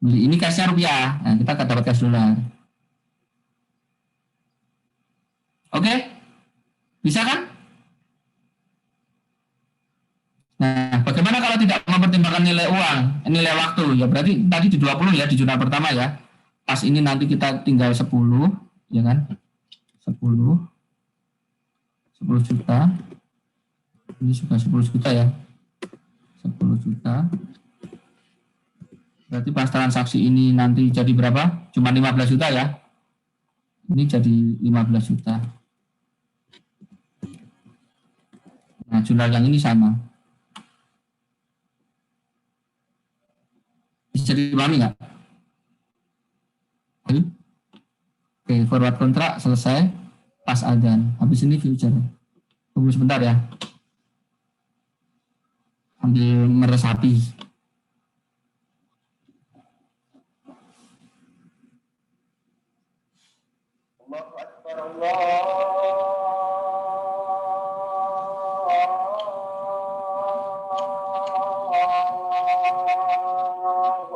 Beli ini cashnya rupiah. Nah, kita akan dapat cash dolar. Oke? Bisa kan? Nah, bagaimana kalau tidak mempertimbangkan nilai uang, nilai waktu? Ya berarti tadi di 20 ya, di jurnal pertama ya. Pas ini nanti kita tinggal 10, ya kan? 10 juta. Ini sudah 10 juta ya. 10 juta. Berarti pas transaksi ini nanti jadi berapa? Cuma 15 juta ya. Ini jadi 15 juta. Nah, jurnal yang ini sama. Bisa dipahami nggak? Oke, forward kontrak selesai. Pas adzan. Habis ini future. Tunggu sebentar ya. Ambil meresapi. Allahu Akbar, Allahu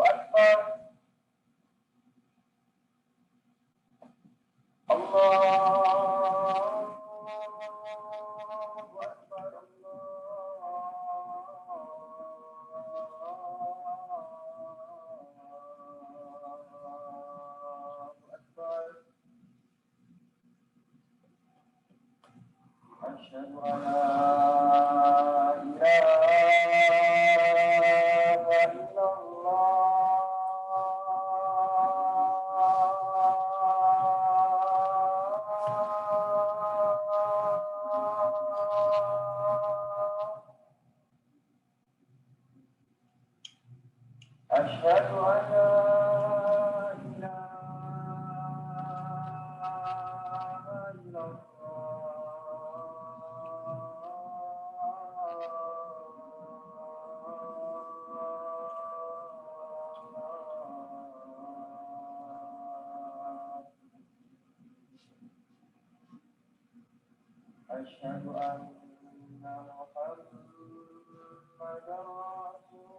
Akbar. Allahu Akbar, Allahu Akbar. Asyhadu an la ilaha illallah. Asyhadu an la ilaha illallah. Asyhadu anna Muhammadar Rasulullah.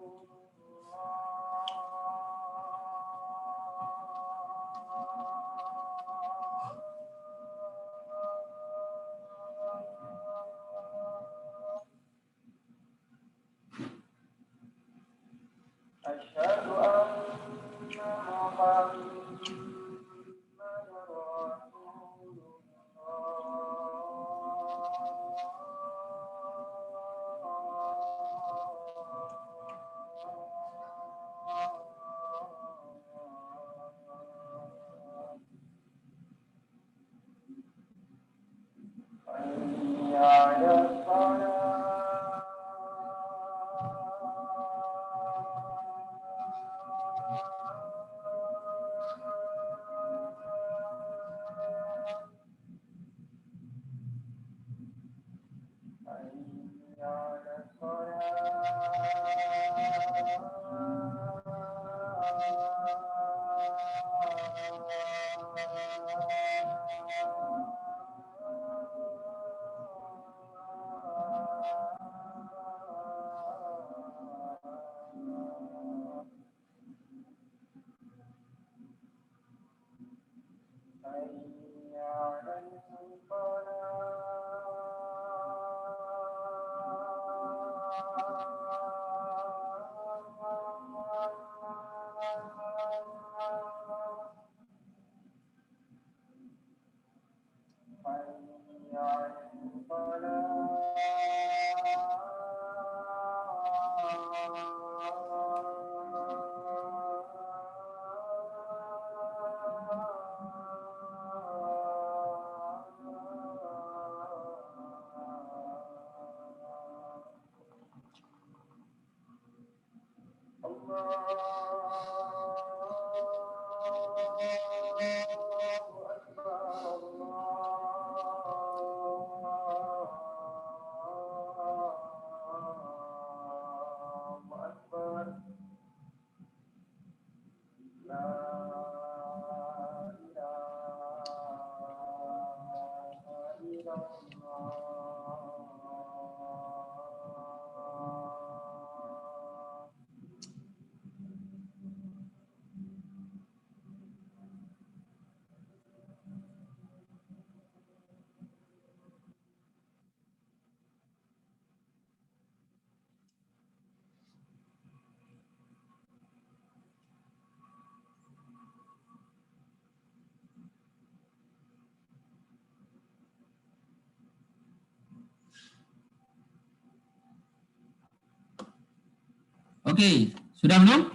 Oke, sudah belum?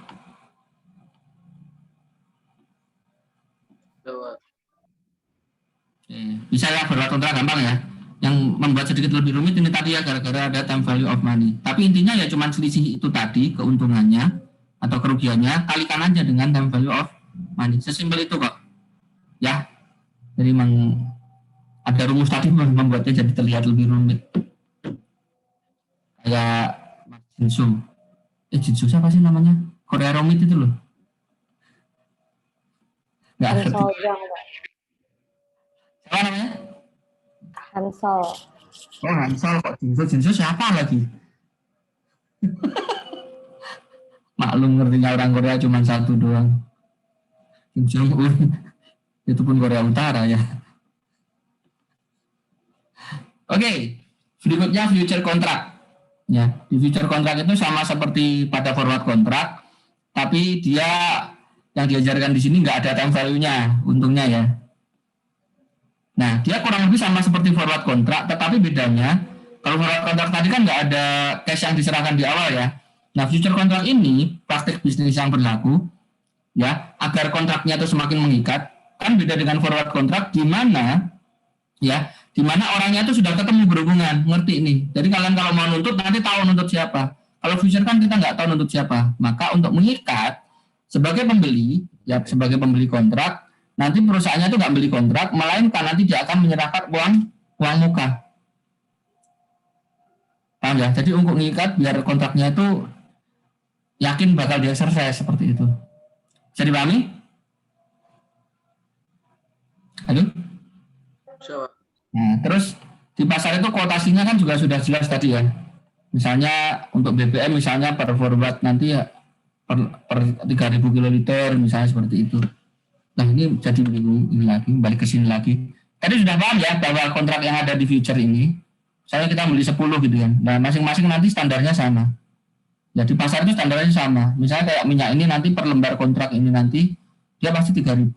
Oke, bisa ya forward kontrak gampang ya. Yang membuat sedikit lebih rumit ini tadi ya gara-gara ada time value of money. Tapi intinya ya cuma selisih itu tadi keuntungannya atau kerugiannya kalikan aja dengan time value of money. Sesimpel itu kok. Ya. Jadi memang ada rumus tadi membuatnya jadi terlihat lebih rumit. Kayak Jinsu. Jinsu siapa sih namanya? Korea Romit itu loh. Nggak ngerti. Hansol Jang, Pak. Siapa namanya? Hansol. Oh Hansol kok Jinsu. Jinsu siapa lagi? Maklum ngertinya orang Korea cuma satu doang. Kim Jong Un. Itu pun Korea Utara ya. Oke, berikutnya future contract. Ya, di future contract itu sama seperti pada forward contract, tapi dia yang diajarkan di sini nggak ada time value-nya, untungnya ya. Nah, dia kurang lebih sama seperti forward contract, tetapi bedanya kalau forward contract tadi kan nggak ada cash yang diserahkan di awal ya. Nah, future contract ini praktik bisnis yang berlaku ya agar kontraknya itu semakin mengikat. Kan beda dengan forward contract di mana orangnya itu sudah ketemu berhubungan, ngerti nih. Jadi kalian kalau mau nuntut nanti tahu nuntut siapa. Kalau future kan kita nggak tahu nuntut siapa. Maka untuk mengikat sebagai pembeli kontrak, nanti perusahaannya itu nggak beli kontrak, melainkan nanti dia akan menyerahkan uang muka. Paham ya? Jadi untuk mengikat biar kontraknya itu yakin bakal dia selesai seperti itu. Bisa dipahami? Halo? Nah, terus di pasar itu kuotasinya kan juga sudah jelas tadi ya. Misalnya untuk BBM misalnya per forward nanti ya per 3.000 kiloliter misalnya seperti itu. Nah ini jadi bingung ini lagi, balik ke sini lagi. Tadi sudah paham ya bahwa kontrak yang ada di future ini, misalnya kita beli 10 gitu kan. Nah masing-masing nanti standarnya sama. Jadi pasar itu standarnya sama. Misalnya kayak minyak ini nanti per lembar kontrak ini nanti dia pasti 3.000.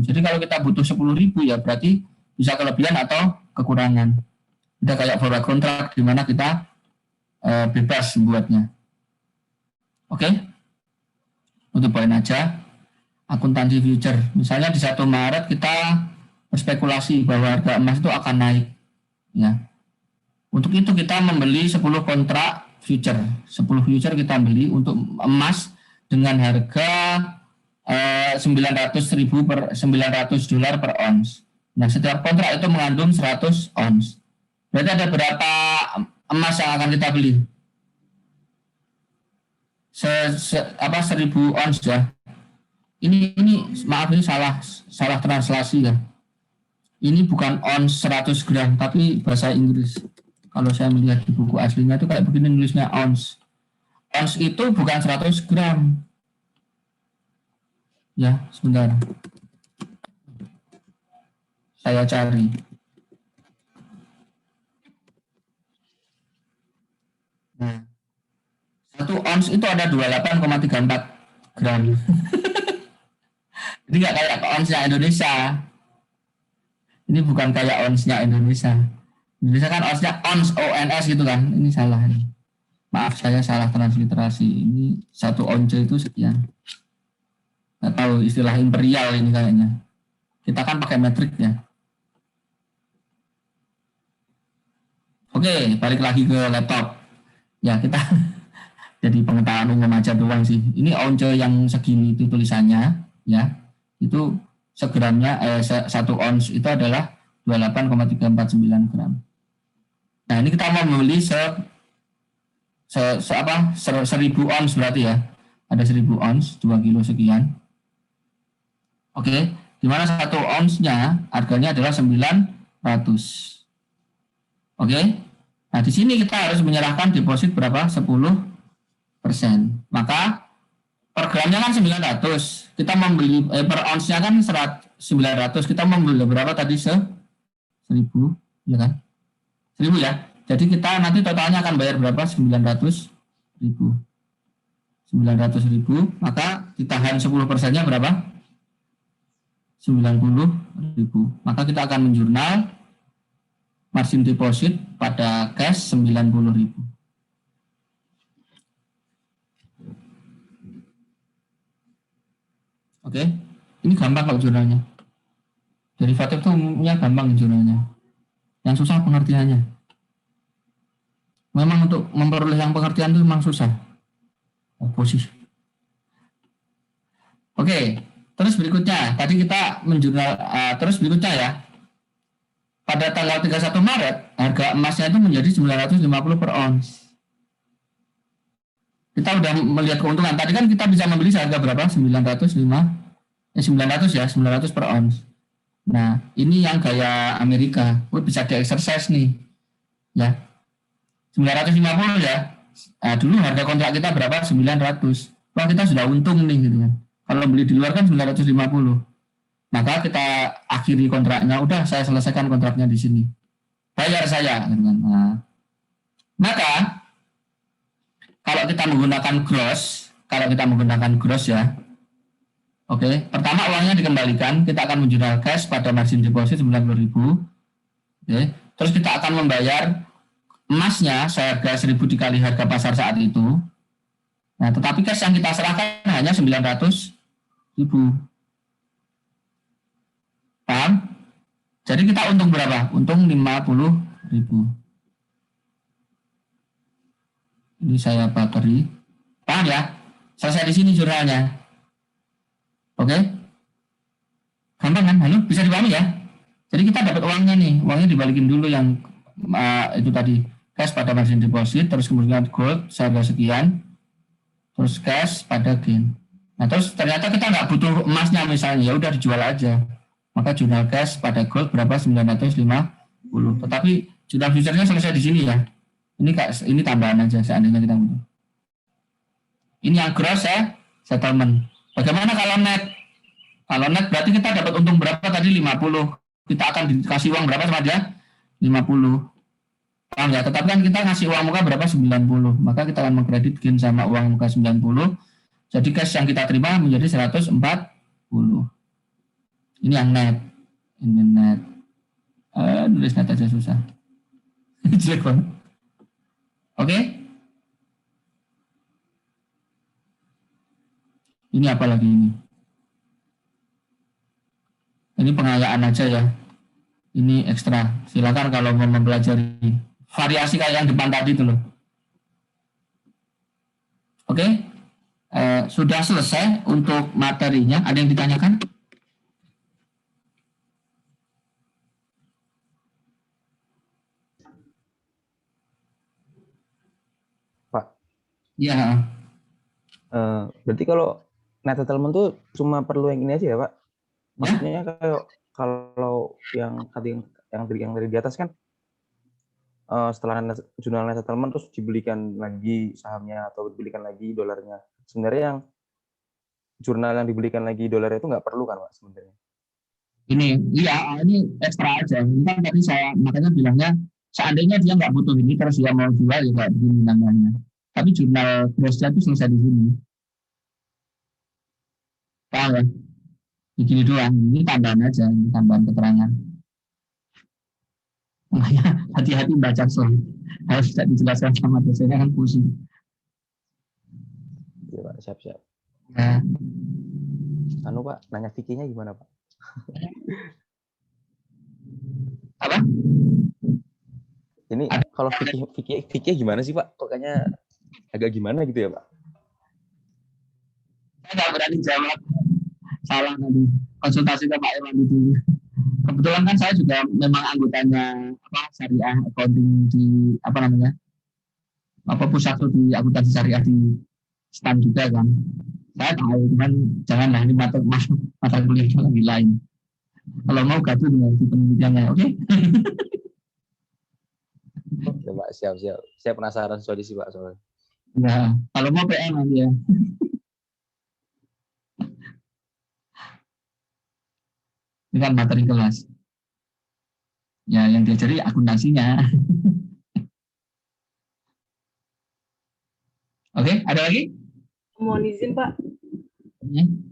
Jadi kalau kita butuh 10.000 ya berarti bisa kelebihan atau kekurangan. Udah kayak forward kontrak di mana kita bebas buatnya. Oke? Untuk poin aja. Akuntansi future. Misalnya di 1 Maret kita berspekulasi bahwa harga emas itu akan naik. Ya. Untuk itu kita membeli 10 kontrak future. 10 future kita beli untuk emas dengan harga $900 per ons. Nah, setiap kontrak itu mengandung 100 ons. Berarti ada berapa emas yang akan kita beli? 1.000 ons ya. Ini maaf ini salah translasi ya. Ini bukan ons 100 gram tapi bahasa Inggris. Kalau saya melihat di buku aslinya itu kayak begini nulisnya ons. Ons itu bukan 100 gram. Ya, sebentar. Saya cari. Nah, 1 ons itu ada 28,34 gram. Ini nggak kayak onsnya Indonesia. Ini bukan kayak onsnya Indonesia. Indonesia kan onsnya ons, ONS gitu kan. Ini salah. Maaf saya salah transliterasi. Ini 1 ons itu sekian. Nggak tahu istilah imperial ini kayaknya. Kita kan pakai metrik ya. Oke, balik lagi ke laptop. Ya, kita Jadi pengetahuan umum aja doang sih. Ini once yang segini itu tulisannya, ya, itu segramnya 1 ons itu adalah 28,349 gram. Nah ini kita mau membeli 1000 ons berarti ya. Ada 1000 ons, 2 kilo sekian. Oke, di mana 1 onsnya harganya adalah 900. Oke. Nah, di sini kita harus menyerahkan deposit berapa? 10%. Maka per gramnya kan 900. Kita membeli per onsnya kan 900. Kita membeli berapa tadi? 1000, ya kan? 1000 ya. Jadi kita nanti totalnya akan bayar berapa? 900.000. 900.000, maka ditahan 10%-nya berapa? 90.000. Maka kita akan menjurnal margin deposit pada cash 90.000. Oke, ini gampang kok jurnalnya. Derivatif itu umumnya gampang jurnalnya. Yang susah pengertiannya. Memang untuk memperoleh yang pengertian itu memang susah. Posisi. Oke, terus berikutnya tadi kita menjurnal terus berikutnya ya. Pada tanggal 31 Maret harga emasnya itu menjadi 950 per ons. Kita udah melihat keuntungan. Tadi kan kita bisa membeli seharga berapa? 900 per ons. Nah, ini yang gaya Amerika. Bisa di-exercise nih. Ya. 950 ya. Nah, dulu harga kontrak kita berapa? 900. Wah, kita sudah untung nih gitu kan. Kalau beli di luar kan 950. Maka kita akhiri kontraknya. Udah, saya selesaikan kontraknya di sini. Bayar saya gitu kan. Nah, maka kalau kita menggunakan gross ya. Oke, pertama uangnya dikembalikan, kita akan menjual cash pada margin deposit 90.000. Oke, terus kita akan membayar emasnya seharga 1.000 dikali harga pasar saat itu. Nah, tetapi cash yang kita serahkan hanya 900.000. Paham? Jadi kita untung berapa? Untung 50.000. Ini saya bateri. Paham ya? Selesai di sini jurnalnya. Oke? Gampang kan? Halo, bisa dipahami ya? Jadi kita dapat uangnya nih. Uangnya dibalikin dulu yang itu tadi. Cash pada margin deposit, terus kemudian gold seharga sekian, terus cash pada gain. Nah, terus ternyata kita nggak butuh emasnya misalnya, ya udah dijual aja. Maka jurnal cash pada gold berapa? 950. Tetapi jurnal future-nya selesai di sini ya. Ini tambahan aja seandainya kita butuh. Ini yang gross ya, settlement. Bagaimana kalau net? Kalau net berarti kita dapat untung berapa tadi? 50. Kita akan dikasih uang berapa sama dia? 50. Paham ya? Tetapi kan kita ngasih uang muka berapa? 90. Maka kita akan mengkredit gain sama uang muka 90. Jadi cash yang kita terima menjadi 140. Ini yang net. Ini net. Nulis net aja susah. Jelek banget. Oke? Ini apa lagi ini? Ini pengayaan aja ya. Ini ekstra. Silakan kalau mau mempelajari variasi kayak yang depan tadi itu loh. Oke? Sudah selesai untuk materinya. Ada yang ditanyakan? Pak. Ya. Berarti kalau net settlement tuh cuma perlu yang ini aja ya, Pak? Maksudnya kayak kalau yang tadi di atas kan setelah jurnal net settlement terus dibelikan lagi sahamnya atau dibelikan lagi dolarnya. Sebenarnya yang jurnal yang dibelikan lagi dolarnya itu nggak perlu kan, Pak, sebenarnya? Ini ekstra aja. Ini kan tadi saya makanya bilangnya seandainya dia nggak butuh ini terus dia mau jual ya kayak begini namanya. Tapi jurnal grossnya itu selesai di sini. Paham ya? Begini doang. Ini tambahan aja, ini tambahan keterangan. Makanya hati-hati baca slide. Harus tidak dijelaskan sama dosennya kan pusing. Iya, Pak, siap-siap. Nah, Pak, nanya fikihnya gimana, Pak? apa? Ini kalau fikih gimana sih, Pak? Kok kayaknya agak gimana gitu ya Pak? Saya nggak berani jawab, salah nanti konsultasi ke Pak Irwan itu. Kebetulan kan saya juga memang anggotanya syariah accounting di pusat studi akuntansi syariah di STAN juga kan. Saya tahu, cuman janganlah ini mata kuliah lagi lain. Kalau mau gabung dengan di penelitiannya, oke? Ya Pak, siap. Saya penasaran soal sih Pak soalnya. Ya, kalau mau PM nanti ya. Ini kan materi kelas. Ya, yang diajari akuntansinya. Oke, ada lagi? Mohon izin Pak, Hmm.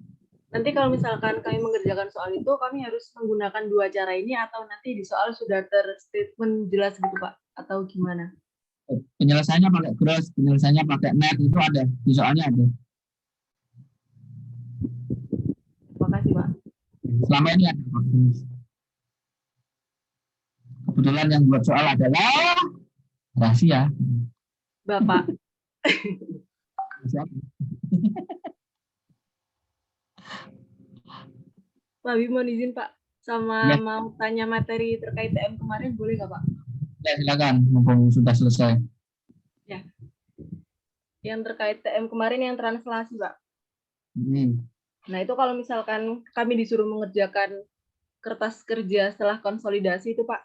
nanti kalau misalkan kami mengerjakan soal itu, kami harus menggunakan 2 cara ini atau nanti di soal sudah terstatement jelas gitu Pak, atau gimana? Penyelesaiannya pakai gross, penyelesaiannya pakai net, itu ada, di soalnya ada. Terima kasih Pak. Selama ini ada. Kebetulan yang buat soal adalah rahasia. Bapak, Siapa? Pak Bim, mohon izin Pak, sama mau tanya materi terkait TM kemarin boleh nggak Pak? Ya, silakan, mumpung sudah selesai. Yang terkait TM kemarin yang translasi Pak. Hmm. Nah itu kalau misalkan kami disuruh mengerjakan kertas kerja setelah konsolidasi itu Pak,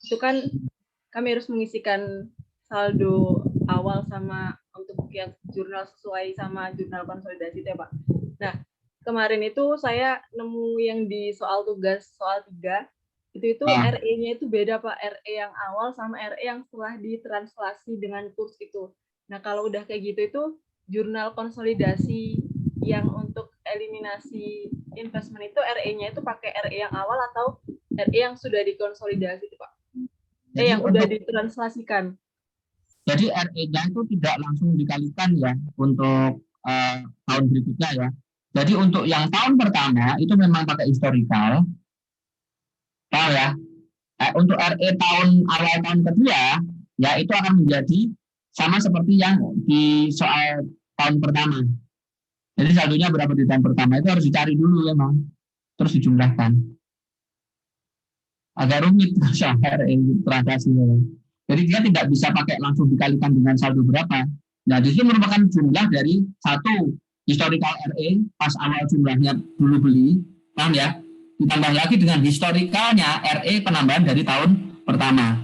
itu kan kami harus mengisikan saldo awal sama untuk yang jurnal sesuai sama jurnal konsolidasi itu ya Pak. Nah kemarin itu saya nemu yang di soal tugas soal 3 itu RE-nya itu beda Pak, RE yang awal sama RE yang setelah ditranslasi dengan kurs itu. Nah kalau udah kayak gitu itu jurnal konsolidasi yang untuk eliminasi investment itu RE-nya itu pakai RE yang awal atau RE yang sudah dikonsolidasi itu Pak? Yang udah ditranslasikan. Jadi RE-nya itu tidak langsung dikalikan ya untuk tahun berikutnya ya. Jadi untuk yang tahun pertama itu memang pakai historical, tahu ya. Untuk RE awal tahun kedua ya itu akan menjadi sama seperti yang di soal tahun pertama. Jadi saldonya berapa di tahun pertama itu harus dicari dulu memang, terus dijumlahkan. Agak rumit soal RE transaksinya. Jadi dia tidak bisa pakai langsung dikalikan dengan saldo berapa. Nah, itu merupakan jumlah dari satu historical RE pas awal jumlahnya dulu beli, paham ya? Ditambah lagi dengan historikalnya RE penambahan dari tahun pertama.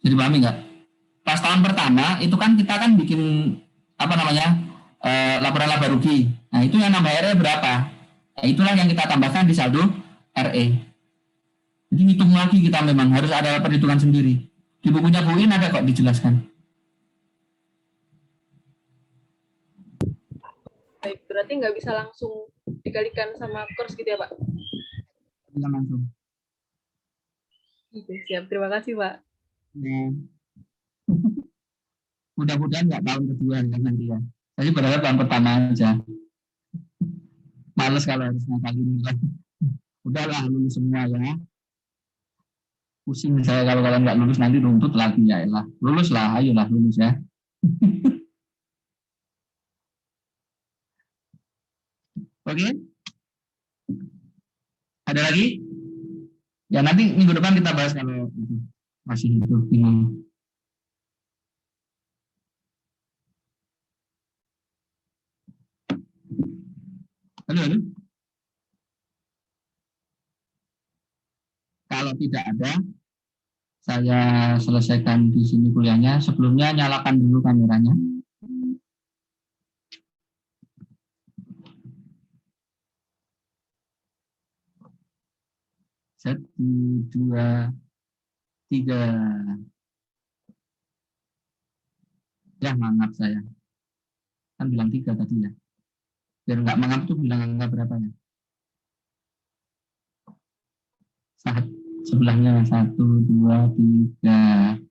Jadi pahami nggak? Pas tahun pertama itu kan kita kan bikin laporan laba rugi. Nah itu yang nambah RE berapa? Nah, itulah yang kita tambahkan di saldo RE. Jadi hitung lagi kita memang harus ada perhitungan sendiri. Di bukunya Bu In ada kok dijelaskan. Baik, berarti nggak bisa langsung dikalikan sama kurs gitu ya Pak? Bisa langsung. Oke, siap. Terima kasih Pak. Nah. Mudah-mudahan nggak tahun kedua ya nanti ya. Saya berharap tahun pertama aja. Males kalau harus ngakalin nilai. Udahlah lulus semua ya. Pusing saya kalau kalian nggak lulus nanti runtut lagi ya lah. Lulus lah, ayolah lulus ya. Oke. Ada lagi? Ya nanti minggu depan kita bahas kalau itu masih itu bingung. Halo. Kalau tidak ada, saya selesaikan di sini kuliahnya. Sebelumnya nyalakan dulu kameranya. Satu, dua, tiga. Ya, mangap saya. Kan bilang 3 tadi ya. Biar nggak mangap tuh bilang angka berapa ya? Sebelahnya 1, 2, 3.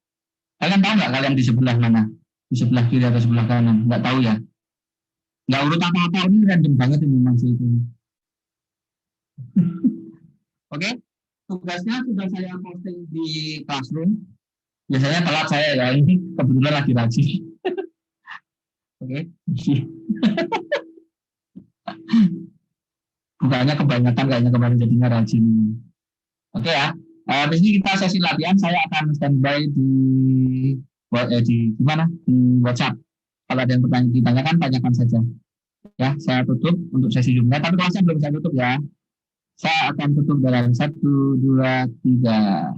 Kalian tahu nggak kalian di sebelah mana? Di sebelah kiri atau sebelah kanan? Nggak tahu ya? Nggak urut apa-apa, ini random banget ini memang sih itu. Oke, tugasnya sudah saya posting di Classroom. Biasanya telat saya ya, ini kebetulan lagi rajin. Oke. Bukannya kebanyakan kayaknya kemarin jadinya rajin. Oke ya. Habis ini kita sesi latihan, saya akan standby di mana? Di WhatsApp. Kalau ada yang ditanyakan, tanyakan saja. Ya, saya tutup untuk sesi Zoom-nya, tapi kelasnya belum saya tutup ya. Saya akan tutup dalam 1, 2, 3.